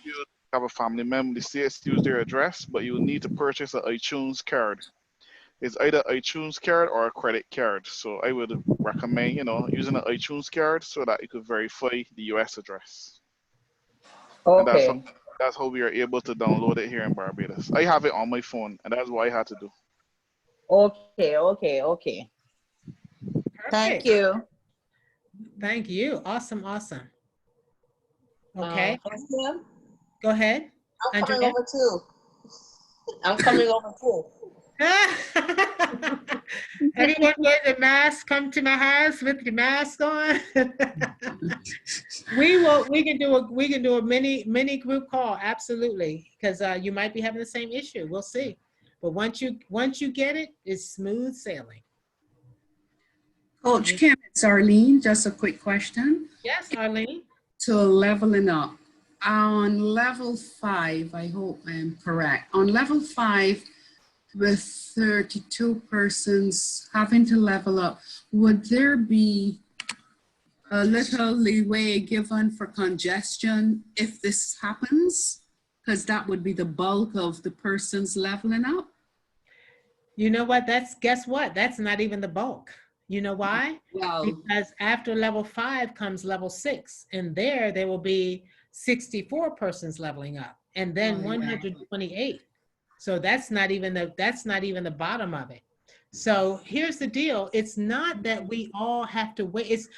have a family member, the states use their address, but you will need to purchase an iTunes card. It's either iTunes card or a credit card. So I would recommend, using an iTunes card so that you could verify the US address. And Okay. that's how we are able to download it here in Barbados. I have it on my phone, and that's what I had to do. Okay. Perfect. Thank you. Thank you. Awesome. Okay. Ma'am? Go ahead. I'm coming over too. I'm coming over too. Everyone wear the mask. Come to my house with your mask on. We can do a mini group call, absolutely, because you might be having the same issue. We'll see. But once you get it, it's smooth sailing. Coach Kim, it's Arlene. Just a quick question. Yes, Arlene. To leveling up. On level 5, I hope I'm correct. On level 5, with 32 persons having to level up, would there be a little leeway given for congestion if this happens? Because that would be the bulk of the persons leveling up. You know what? Guess what? That's not even the bulk. You know why? Well, because after level 5 comes level 6, and there will be 64 persons leveling up, and then 128. So that's not even the bottom of it. So here's the deal. It's not that we all have to wait. It's,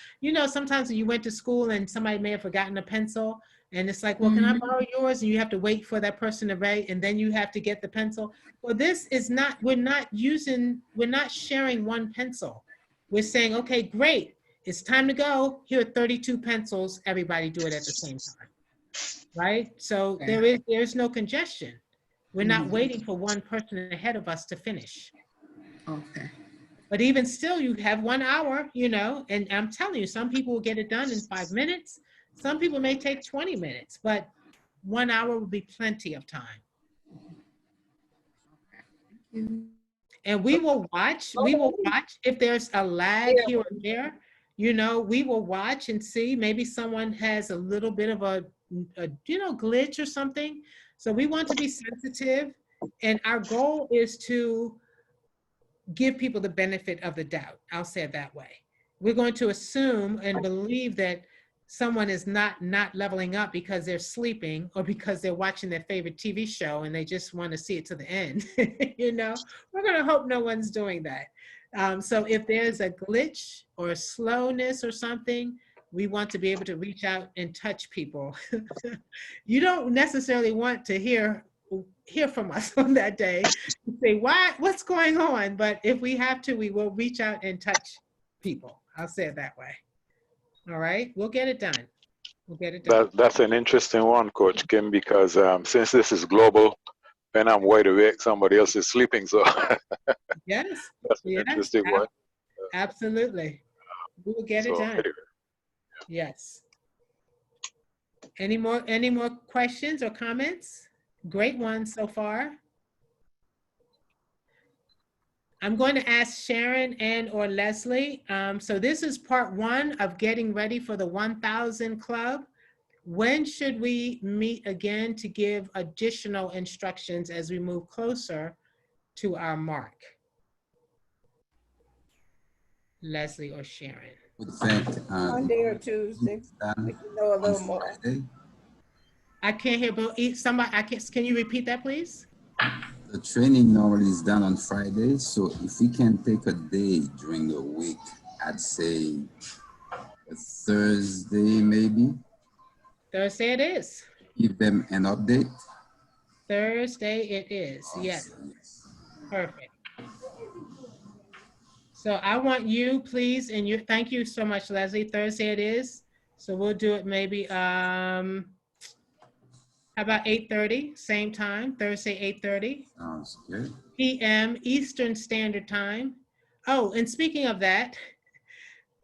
sometimes when you went to school and somebody may have forgotten a pencil, and it's like, well, can I borrow yours? And you have to wait for that person to write, and then you have to get the pencil. Well, this is not, we're not sharing one pencil. We're saying, okay, great. It's time to go. Here are 32 pencils. Everybody do it at the same time. Right? So there's no congestion. We're not waiting for one person ahead of us to finish. Okay. But even still, you have 1 hour, and I'm telling you, some people will get it done in 5 minutes. Some people may take 20 minutes, but 1 hour will be plenty of time. And we will watch if there's a lag here or there, we will watch and see maybe someone has a little bit of a glitch or something. So we want to be sensitive, and our goal is to give people the benefit of the doubt. I'll say it that way. We're going to assume and believe that someone is not leveling up because they're sleeping or because they're watching their favorite TV show and they just want to see it to the end. We're going to hope no one's doing that. So if there's a glitch or a slowness or something, we want to be able to reach out and touch people. You don't necessarily want to hear from us on that day, say, what's going on? But if we have to, we will reach out and touch people. I'll say it that way. All right, we'll get it done. We'll get it done. That's an interesting one, Coach Kim, because since this is global, and I'm wide awake, somebody else is sleeping, so yes, that's an interesting one. Absolutely, we will get it done. Anyway. Yes. Any more questions or comments? Great one so far. I'm going to ask Sharon and or Leslie. So this is part 1 of getting ready for the 1,000 Club. When should we meet again to give additional instructions as we move closer to our mark? Leslie or Sharon? Monday or Tuesday. We can know a little more. I can't hear, but somebody, can you repeat that, please? The training normally is done on Friday, so if we can take a day during the week, I'd say a Thursday maybe. Thursday it is. Give them an update. Thursday it is, awesome. Yes. Perfect. So I want you, please, and thank you so much, Leslie. Thursday it is. So we'll do it maybe, how about 8:30, same time, Thursday, 8:30. Sounds good. PM Eastern Standard Time. Oh, and speaking of that,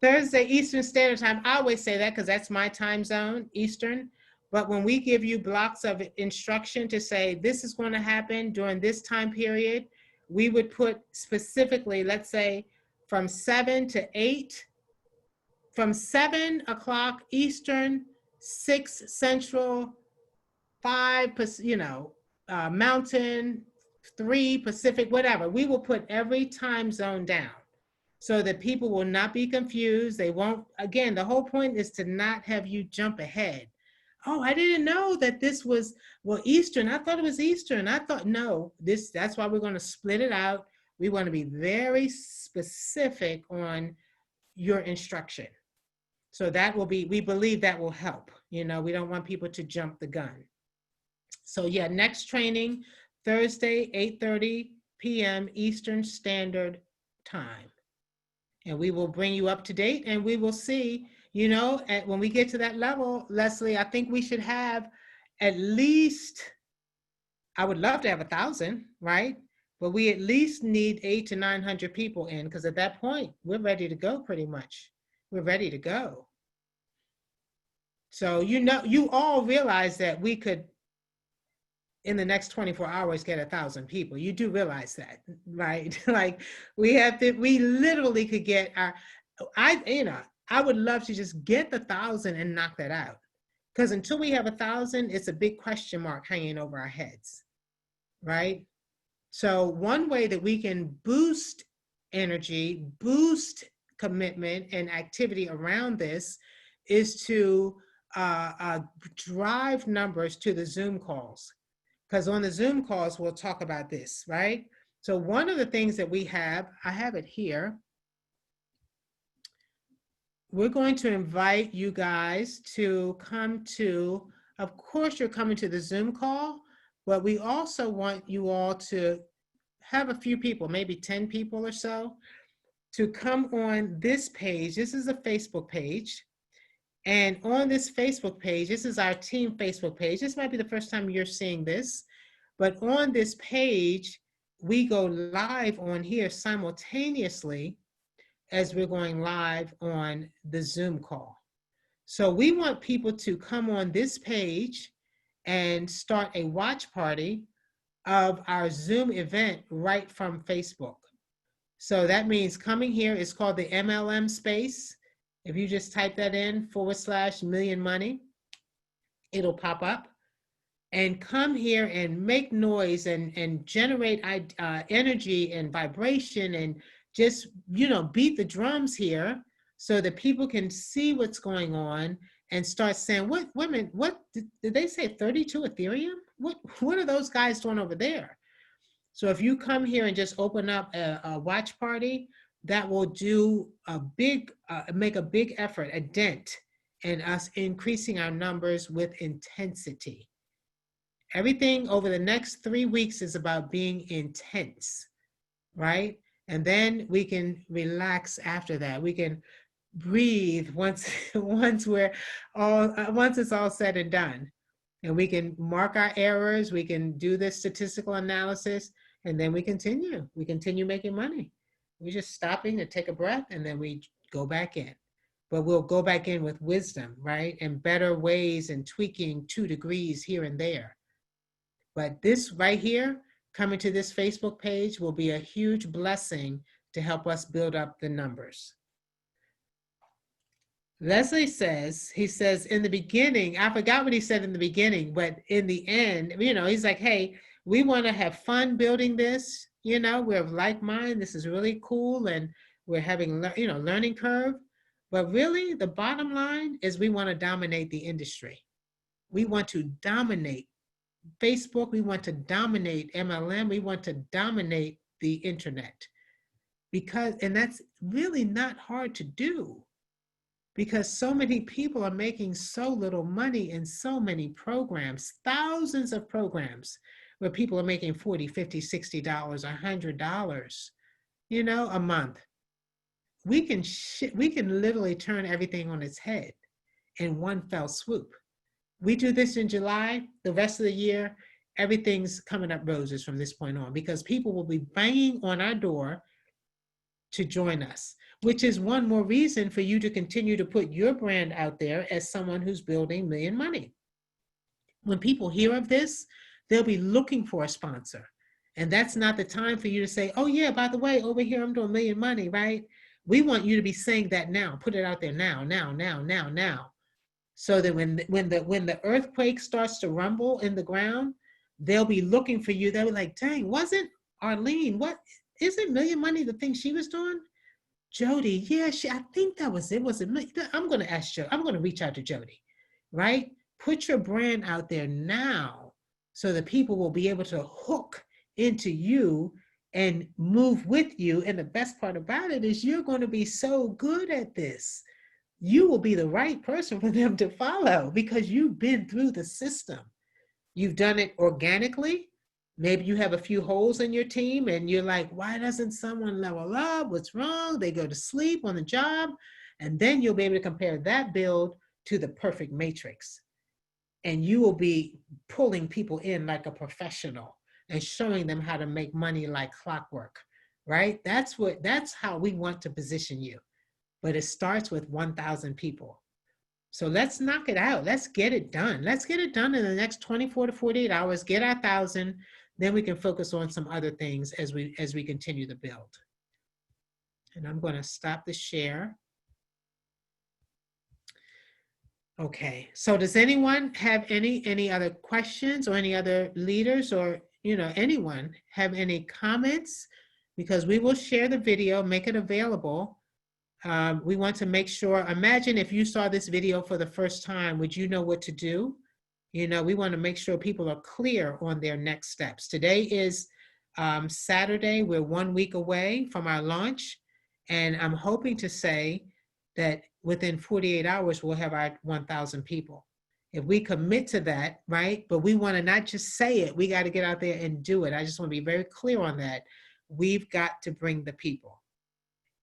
Thursday Eastern Standard Time, I always say that because that's my time zone, Eastern. But when we give you blocks of instruction to say this is going to happen during this time period, we would put specifically, let's say, from 7 to 8, from 7 o'clock Eastern, 6 Central, 5, Mountain, 3 Pacific, whatever. We will put every time zone down so that people will not be confused. They won't, again, the whole point is to not have you jump ahead. Oh, I didn't know that this was, well, Eastern. I thought it was Eastern. I thought, no, that's why we're going to split it out. We want to be very specific on your instruction. So that will be, we believe that will help. We don't want people to jump the gun. So yeah, next training, Thursday, 8:30 p.m. Eastern Standard Time. And we will bring you up to date, and we will see, when we get to that level, Leslie, I think we should have at least, I would love to have 1,000, right? But we at least need 800 to 900 people in, because at that point, we're ready to go pretty much. We're ready to go. So, you all realize that we could, in the next 24 hours, get 1,000 people. You do realize that, right? Like we literally could get I would love to just get the 1,000 and knock that out. Because until we have 1,000, it's a big question mark hanging over our heads, right? So one way that we can boost energy, boost commitment and activity around this is to drive numbers to the Zoom calls. Because on the Zoom calls, we'll talk about this, right? So one of the things that we have, I have it here. We're going to invite you guys to come to, of course, you're coming to the Zoom call, but we also want you all to have a few people, maybe 10 people or so, to come on this page. This is a Facebook page. And on this Facebook page, this is our team Facebook page. This might be the first time you're seeing this, but on this page, we go live on here simultaneously as we're going live on the Zoom call. So we want people to come on this page and start a watch party of our Zoom event right from Facebook. So that means coming here is called the MLM space. If you just type that in /million money, it'll pop up. And come here and make noise and generate energy and vibration and just, beat the drums here so that people can see what's going on and start saying, what did they say, 32 Ethereum? What are those guys doing over there? So if you come here and just open up a watch party, that will do make a big effort, a dent in us increasing our numbers with intensity. Everything over the next 3 weeks is about being intense, right? And then we can relax after that. We can breathe once it's all said and done. And we can mark our errors. We can do this statistical analysis, and then we continue. We continue making money. We're just stopping to take a breath, and then we go back in. But we'll go back in with wisdom, right? And better ways and tweaking 2 degrees here and there. But this right here, coming to this Facebook page, will be a huge blessing to help us build up the numbers. Leslie says, in the beginning, I forgot what he said in the beginning, but in the end, he's like, hey, we want to have fun building this. We're of like mind. This is really cool. And we're having, learning curve. But really, the bottom line is we want to dominate the industry. We want to dominate Facebook. We want to dominate MLM. We want to dominate the internet. And that's really not hard to do, because so many people are making so little money in so many programs, thousands of programs where people are making $40, $50, $60, $100, a month. We can literally turn everything on its head in one fell swoop. We do this in July, the rest of the year, everything's coming up roses from this point on, because people will be banging on our door to join us, which is one more reason for you to continue to put your brand out there as someone who's building million money. When people hear of this, they'll be looking for a sponsor. And that's not the time for you to say, oh yeah, by the way, over here, I'm doing million money, right? We want you to be saying that now, put it out there now. so that when the earthquake starts to rumble in the ground, they'll be looking for you. They'll be like, dang, wasn't Arlene, what, isn't Million Money the thing she was doing? Jody, yeah, I think that was it. Was it me? I'm going to ask Jody. I'm going to reach out to Jody, right? Put your brand out there now so that people will be able to hook into you and move with you. And the best part about it is you're going to be so good at this. You will be the right person for them to follow because you've been through the system. You've done it organically. Maybe you have a few holes in your team and you're like, why doesn't someone level up? What's wrong? They go to sleep on the job. And then you'll be able to compare that build to the perfect matrix. And you will be pulling people in like a professional and showing them how to make money like clockwork, right? That's how we want to position you. But it starts with 1,000 people. So let's knock it out. Let's get it done. Let's get it done in the next 24 to 48 hours, get our 1,000, then we can focus on some other things as we continue to build. And I'm going to stop the share. Okay, so does anyone have any other questions, or any other leaders, or anyone have any comments? Because we will share the video, make it available. We want to make sure, imagine if you saw this video for the first time, would you know what to do? We want to make sure people are clear on their next steps. Today is Saturday. We're 1 week away from our launch. And I'm hoping to say that within 48 hours, we'll have our 1,000 people. If we commit to that, right? But we want to not just say it, we got to get out there and do it. I just want to be very clear on that. We've got to bring the people.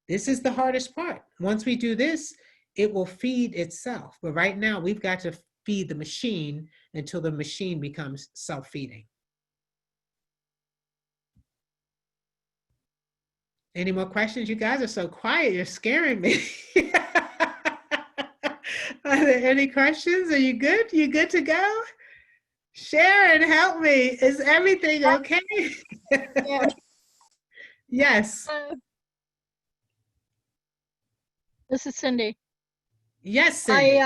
This is the hardest part. Once we do this, it will feed itself. But right now, we've got to feed the machine until the machine becomes self-feeding. Any more questions? You guys are so quiet. You're scaring me. Are there any questions? Are you good? You good to go? Sharon, help me. Is everything okay? Yeah. Yes. This is Cindy. Yes, Cindy.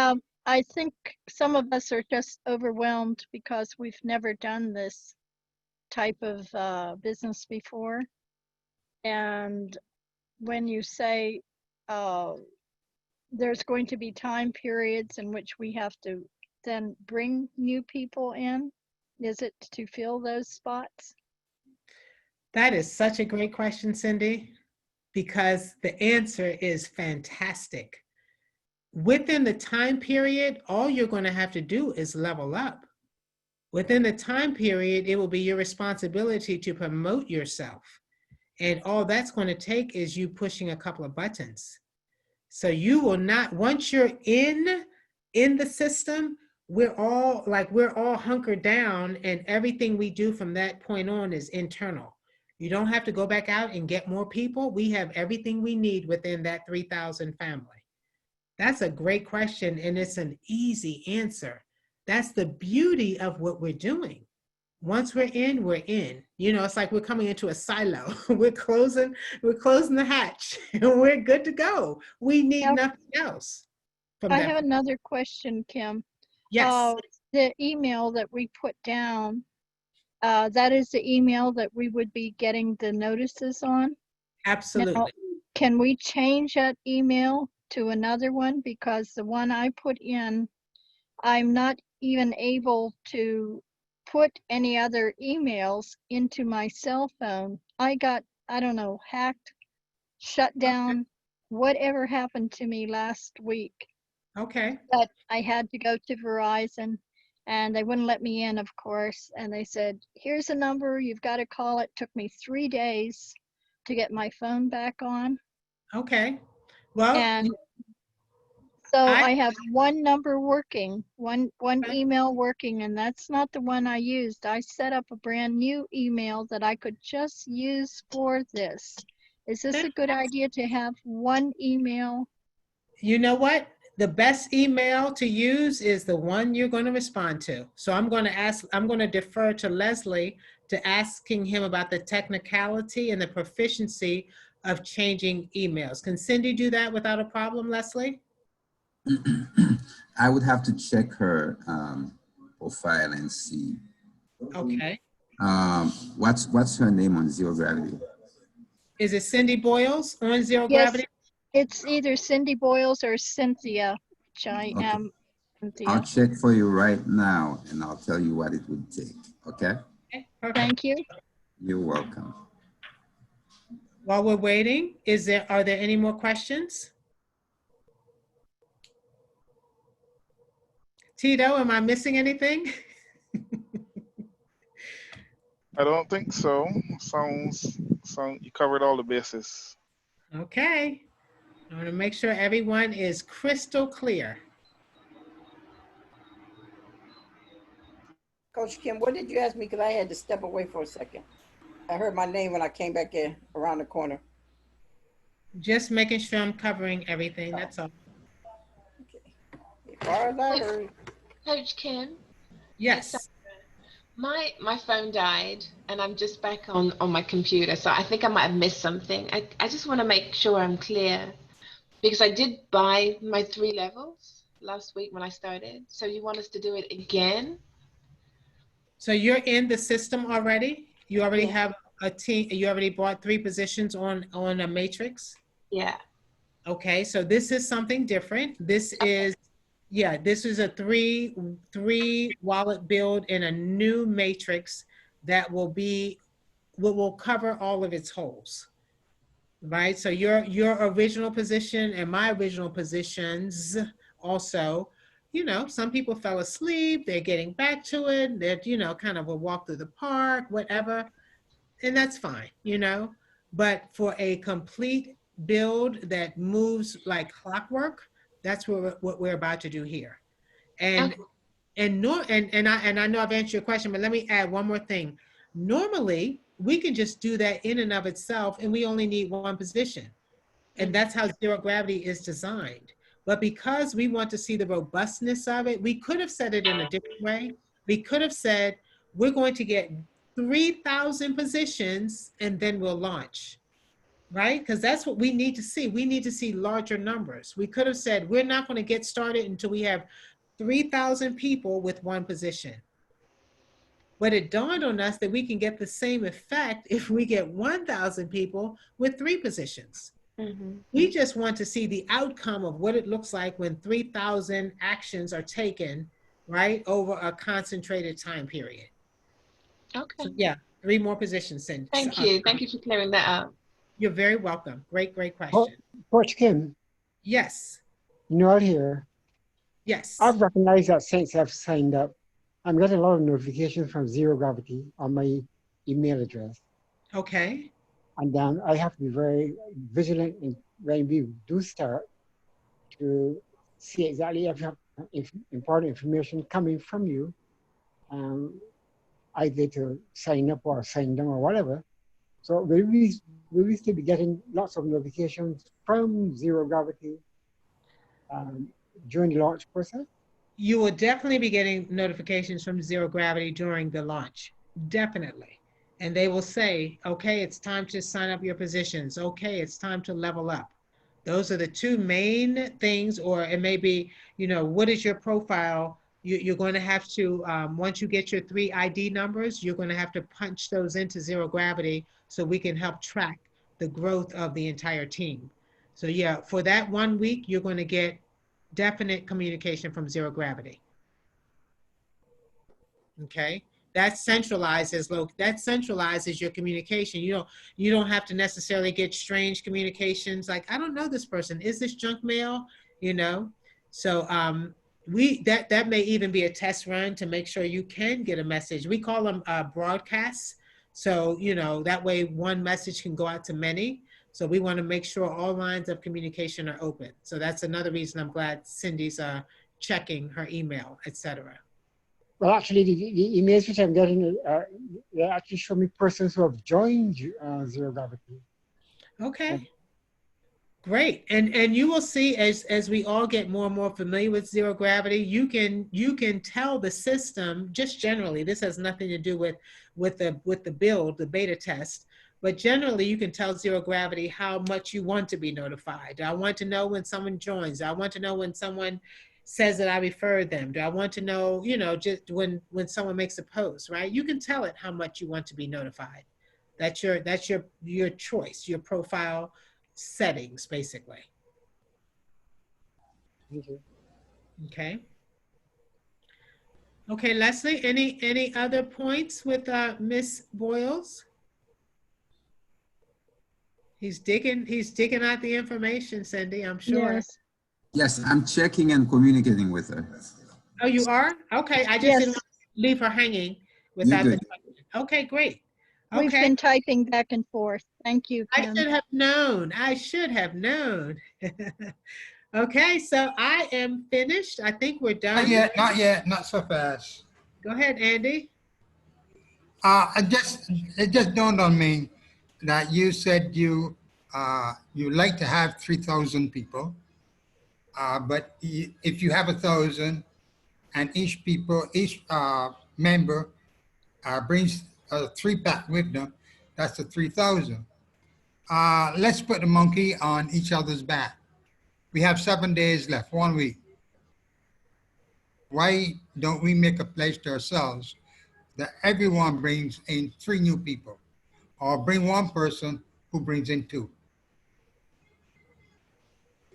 I think some of us are just overwhelmed because we've never done this type of business before. And when you say there's going to be time periods in which we have to then bring new people in, is it to fill those spots? That is such a great question, Cindy, because the answer is fantastic. Within the time period, all you're going to have to do is level up. Within the time period, it will be your responsibility to promote yourself. And all that's going to take is you pushing a couple of buttons. So you will not, once you're in the system, we're all hunkered down, and everything we do from that point on is internal. You don't have to go back out and get more people. We have everything we need within that 3,000 family. That's a great question, and it's an easy answer. That's the beauty of what we're doing. Once we're in, we're in. It's like we're coming into a silo. We're closing the hatch, and we're good to go. We need nothing else. I have another question, Kim. Yes. The email that we put down, that is the email that we would be getting the notices on? Absolutely. Now, can we change that email to another one? Because the one I put in, I'm not even able to put any other emails into my cell phone. I got, I don't know, hacked, shut down, whatever happened to me last week. Okay. But I had to go to Verizon, and they wouldn't let me in, of course. And they said, here's a number, you've got to call it. Took me 3 days to get my phone back on. Okay. Well, and so I have one number working, one email working, and that's not the one I used. I set up a brand new email that I could just use for this. Is this a good idea to have one email? You know what? The best email to use is the one you're going to respond to. So I'm going to defer to Leslie to asking him about the technicality and the proficiency of changing emails. Can Cindy do that without a problem, Leslie? I would have to check her profile and see. Okay. What's her name on Zero Gravity? Is it Cindy Boyles on Zero Yes, Gravity? it's either Cindy Boyles or Cynthia, which I Okay. am Cynthia. I'll check for you right now and I'll tell you what it would take. Okay? Okay, perfect. Thank you. You're welcome. While we're waiting, are there any more questions? Tito, am I missing anything? I don't think so. You covered all the bases. Okay. I want to make sure everyone is crystal clear. Coach Kim, what did you ask me? Because I had to step away for a second. I heard my name when I came back in around the corner. Just making sure I'm covering everything, that's all. Okay. As far as I heard. Coach Kim? Yes. My phone died and I'm just back on my computer, so I think I might have missed something. I just want to make sure I'm clear because I did buy my 3 levels last week when I started. So you want us to do it again? So you're in the system already? You already have a team, you already bought 3 positions on a matrix? Yeah. Okay, so this is something different. This is, yeah, this is a three wallet build in a new matrix that will cover all of its holes, right? So your original position and my original positions also, you know, some people fell asleep, they're getting back to it, they're, you know, kind of a walk through the park, whatever, and that's fine, you know, but for a complete build that moves like clockwork, that's what we're about to do here. And I know I've answered your question, but let me add one more thing. Normally, we can just do that in and of itself, and we only need 1 position. And that's how zero gravity is designed. But because we want to see the robustness of it, we could have said it in a different way. We could have said, we're going to get 3,000 positions and then we'll launch, right? Because that's what we need to see. We need to see larger numbers. We could have said, we're not going to get started until we have 3,000 people with 1 position. But it dawned on us that we can get the same effect if we get 1,000 people with 3 positions. Mm-hmm. We just want to see the outcome of what it looks like when 3,000 actions are taken, right, over a concentrated time period. Okay. So, yeah, 3 more positions. Thank you. Thank you for clearing that up. You're very welcome. Great question. Coach Kim. Yes. Noel here. Yes. I've recognized that since I've signed up, I'm getting a lot of notifications from Zero Gravity on my email address. Okay. And then I have to be very vigilant when we do start to see exactly if you have important information coming from you, either to sign up or sign down or whatever. So will we still be getting lots of notifications from Zero Gravity during the launch process? You will definitely be getting notifications from Zero Gravity during the launch, definitely. And they will say, okay, it's time to sign up your positions. Okay, it's time to level up. Those are the 2 main things, or it may be, you know, what is your profile? You're going to have to, once you get your 3 ID numbers, you're going to have to punch those into Zero Gravity so we can help track the growth of the entire team. So yeah, for that 1 week, you're going to get definite communication from Zero Gravity. Okay, that centralizes your communication. You don't have to necessarily get strange communications like, I don't know this person, is this junk mail, you know? So that may even be a test run to make sure you can get a message. We call them broadcasts. So, you know, that way 1 message can go out to many. So we want to make sure all lines of communication are open. So that's another reason I'm glad Cindy's checking her email, etc. Well, actually, the emails which I'm getting, they actually show me persons who have joined Zero Gravity. Okay. Great. And you will see as we all get more and more familiar with Zero Gravity, you can tell the system just generally, this has nothing to do with the build, the beta test, but generally you can tell Zero Gravity how much you want to be notified. I want to know when someone joins. I want to know when someone says that I referred them? Do I want to know, you know, just when someone makes a post, right? You can tell it how much you want to be notified. That's your choice, your profile settings, basically. Thank you. Okay. Okay, Leslie, any other points with Miss Boyles? He's digging out the information, Cindy, I'm sure. Yes. Yes, I'm checking and communicating with her. Oh, you are? Okay, I just Yes. didn't want to leave her hanging You're without the good. question. Okay, great. We've Okay, been typing back and forth. Thank you, I Kim. should have known. I should have known. Okay, so I am finished. I think we're Not done. yet, not yet, not so fast. Go ahead, Andy. It just dawned on me that you said you like to have 3,000 people, but if you have 1,000 and each member brings a 3-pack with them, that's the 3,000. Let's put the monkey on each other's back. We have 7 days left, 1 week. Why don't we make a pledge to ourselves that everyone brings in 3 new people, or bring 1 person who brings in 2?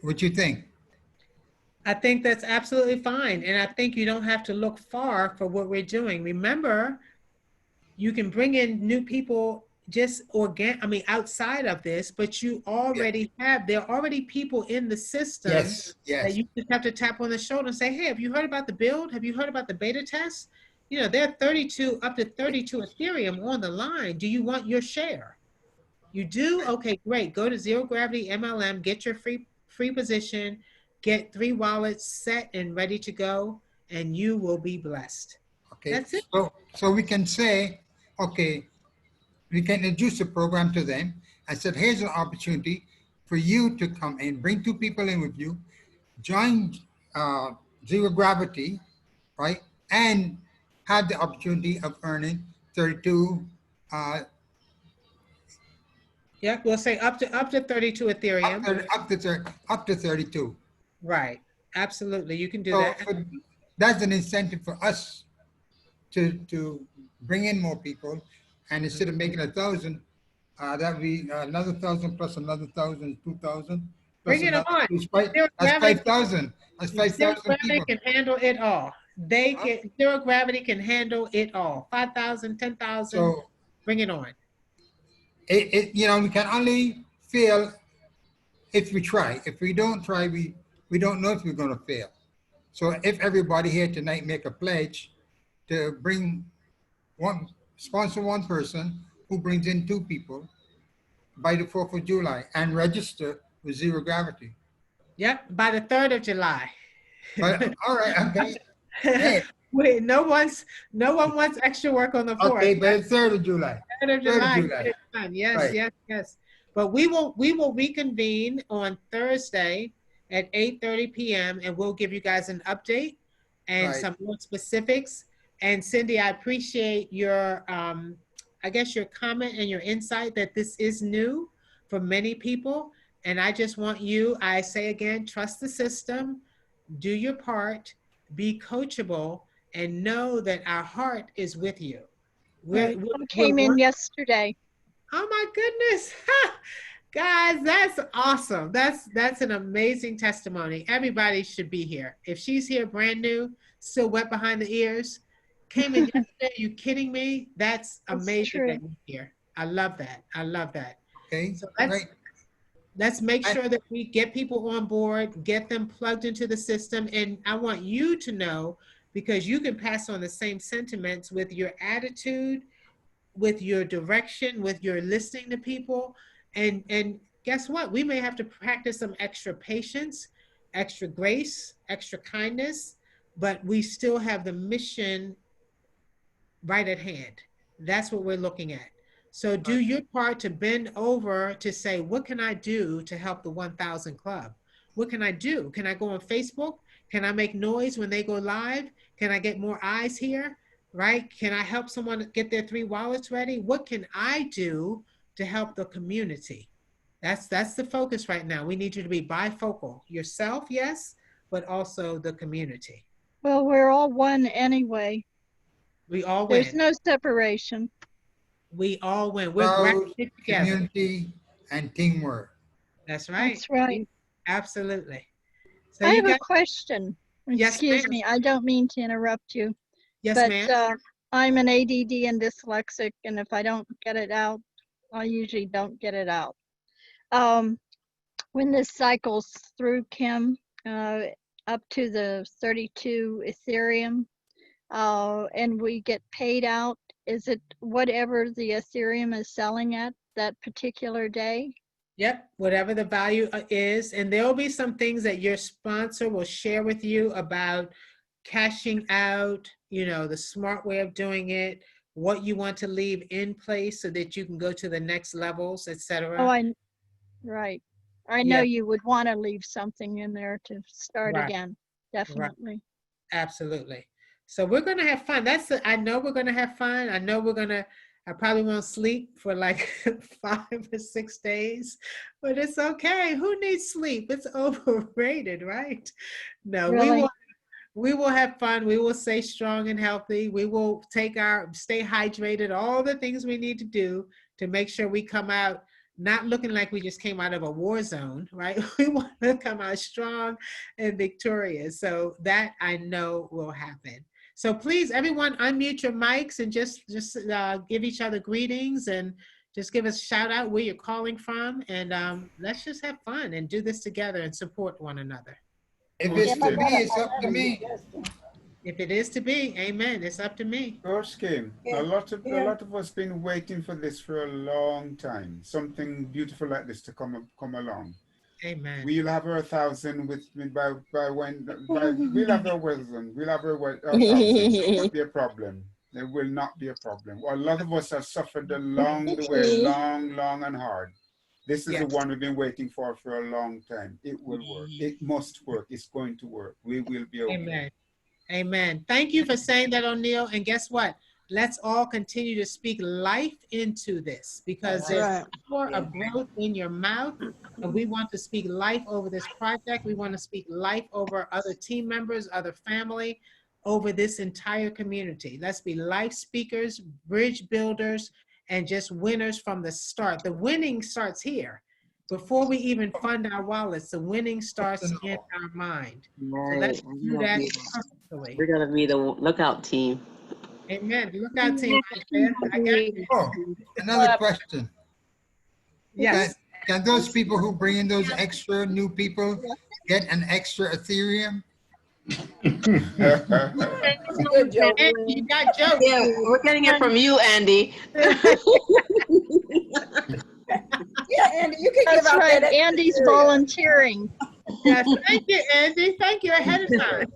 What you think? I think that's absolutely fine. And I think you don't have to look far for what we're doing. Remember, you can bring in new people just outside of this, but you already there are already people in the system Yes. that you just have to tap on the shoulder and say, hey, have you heard about the build? Have you heard about the beta test? You know, there are up to 32 Ethereum on the line. Do you want your share? You do? Okay, great. Go to Zero Gravity MLM, get your free position, get 3 wallets set and ready to go, and you will be blessed. Okay. That's it. So we can say, okay, we can introduce the program to them. I said, here's an opportunity for you to come in, bring 2 people in with you, join Zero Gravity, right? And have the opportunity of earning 32. Yeah, we'll say up to 32 Ethereum. Up to 32. Right. Absolutely. You can do that. That's an incentive for us to bring in more people. And instead of making 1,000, that would be another 1,000 plus another 1,000, 2,000. Bring it on. That's 5,000. That's 5,000 Zero Gravity people. can handle it all. Zero Gravity can handle it all. 5,000, 10,000. So bring it on. We can only fail if we try. If we don't try, we don't know if we're going to fail. So if everybody here tonight make a pledge to sponsor 1 person who brings in 2 people by the 4th of July and register with Zero Gravity. Yep, by the 3rd of July. All right, okay. Hey. Wait, no one wants extra work on the 4th. Okay, by the 3rd of July. 3rd of July. Yes, right. yes. But we will reconvene on Thursday at 8:30 p.m. and we'll give you guys an update and some more specifics. And Cindy, I appreciate your your comment and your insight that this is new for many people. And I just want you, I say again, trust the system, do your part, be coachable, and know that our heart is with you. I came in yesterday. Oh my goodness. Guys, that's awesome. That's an amazing testimony. Everybody should be here. If she's here brand new, still wet behind the ears, came in yesterday, are you kidding me? That's amazing that you're here. I love that. I love that. Okay. So let's make sure that we get people on board, get them plugged into the system. And I want you to know, because you can pass on the same sentiments with your attitude, with your direction, with your listening to people. And guess what? We may have to practice some extra patience, extra grace, extra kindness, but we still have the mission right at hand. That's what we're looking at. So do your part to bend over to say, what can I do to help the 1,000 Club? What can I do? Can I go on Facebook? Can I make noise when they go live? Can I get more eyes here? Right? Can I help someone get their 3 wallets ready? What can I do to help the community? That's the focus right now. We need you to be bifocal. Yourself, yes, but also the community. Well, we're all one anyway. We all win. There's no separation. We all win. We're Proud, grafted together. community, and teamwork. That's right. That's right. Absolutely. So I you have got a question. Yes, Excuse ma'am. me, I don't mean to interrupt you. Yes, but ma'am. I'm an ADD and dyslexic, and if I don't get it out, I usually don't get it out. When this cycles through, Kim, up to the 32 Ethereum, and we get paid out, is it whatever the Ethereum is selling at that particular day? Yep, whatever the value is. And there will be some things that your sponsor will share with you about cashing out, you know, the smart way of doing it, what you want to leave in place so that you can go to the next levels, etc. Oh, right. I know you would want to leave something in there to start again. Definitely. Right. Absolutely. So we're going to have fun. I know we're going to have fun. I know I probably won't sleep for like 5 or 6 days, but it's okay. Who needs sleep? It's overrated, right? No, really? we will have fun. We will stay strong and healthy. We will stay hydrated, all the things we need to do to make sure we come out not looking like we just came out of a war zone, right? We want to come out strong and victorious. So that I know will happen. So please, everyone, unmute your mics and just give each other greetings and just give us a shout out where you're calling from. And let's just have fun and do this together and support one another. If it's to be, it's up to me. If it is to be, amen. It's up to me. Coach Kim, a lot of us been waiting for this for a long time. Something beautiful like this to come along. Amen. We'll have our 1,000 we'll have our 1,000. We'll have our 1,000. It won't be a problem. There will not be a problem. A lot of us have suffered along the way, long and hard. This is the one we've been waiting for a long time. It will work. It must work. It's going to work. We will be okay. Amen. Amen. Thank you for saying that, O'Neill. And guess what? Let's all continue to speak life into this because there's power of growth in your mouth. And we want to speak life over this project. We want to speak life over other team members, other family, over this entire community. Let's be life speakers, bridge builders, and just winners from the start. The winning starts here. Before we even fund our wallets, the winning starts in our mind. Right. So let's do that purposefully. We're gonna be the lookout team. Amen. Lookout team. I got you. Oh, another question. Yes. Can those people who bring in those extra new people get an extra Ethereum? Good joke. You got jokes. Yeah, we're getting it from you, Andy. Yeah, Andy, you can give That's out right. that Andy's volunteering. Yes, thank you, Andy. Thank you ahead of time.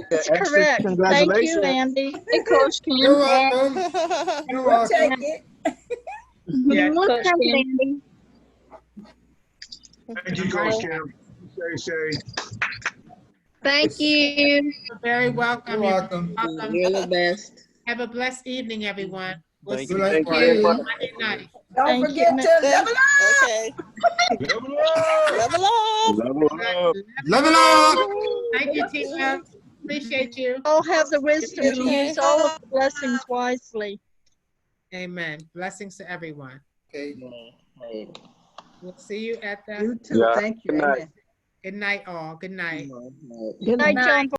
That's correct. Thank you, Andy. Hey, Coach Kim. You're welcome. You're We'll welcome. take it. Yeah. Coach Kim. Thank you, Coach Kim. Say. Thank you. You're very welcome. You're welcome. You're the best. Have a blessed evening, everyone. We'll Thank see you. you Thank Monday you. night. Don't forget to level up. Okay. Level up. Level up. Level up. Level up. Thank you, Tina. Appreciate you. All have the wisdom to use all of the blessings wisely. Amen. Blessings to everyone. Okay. We'll see you at the. You too. Yeah. Thank you. Good night. Amen. Good night, all. Good night. Good night, John.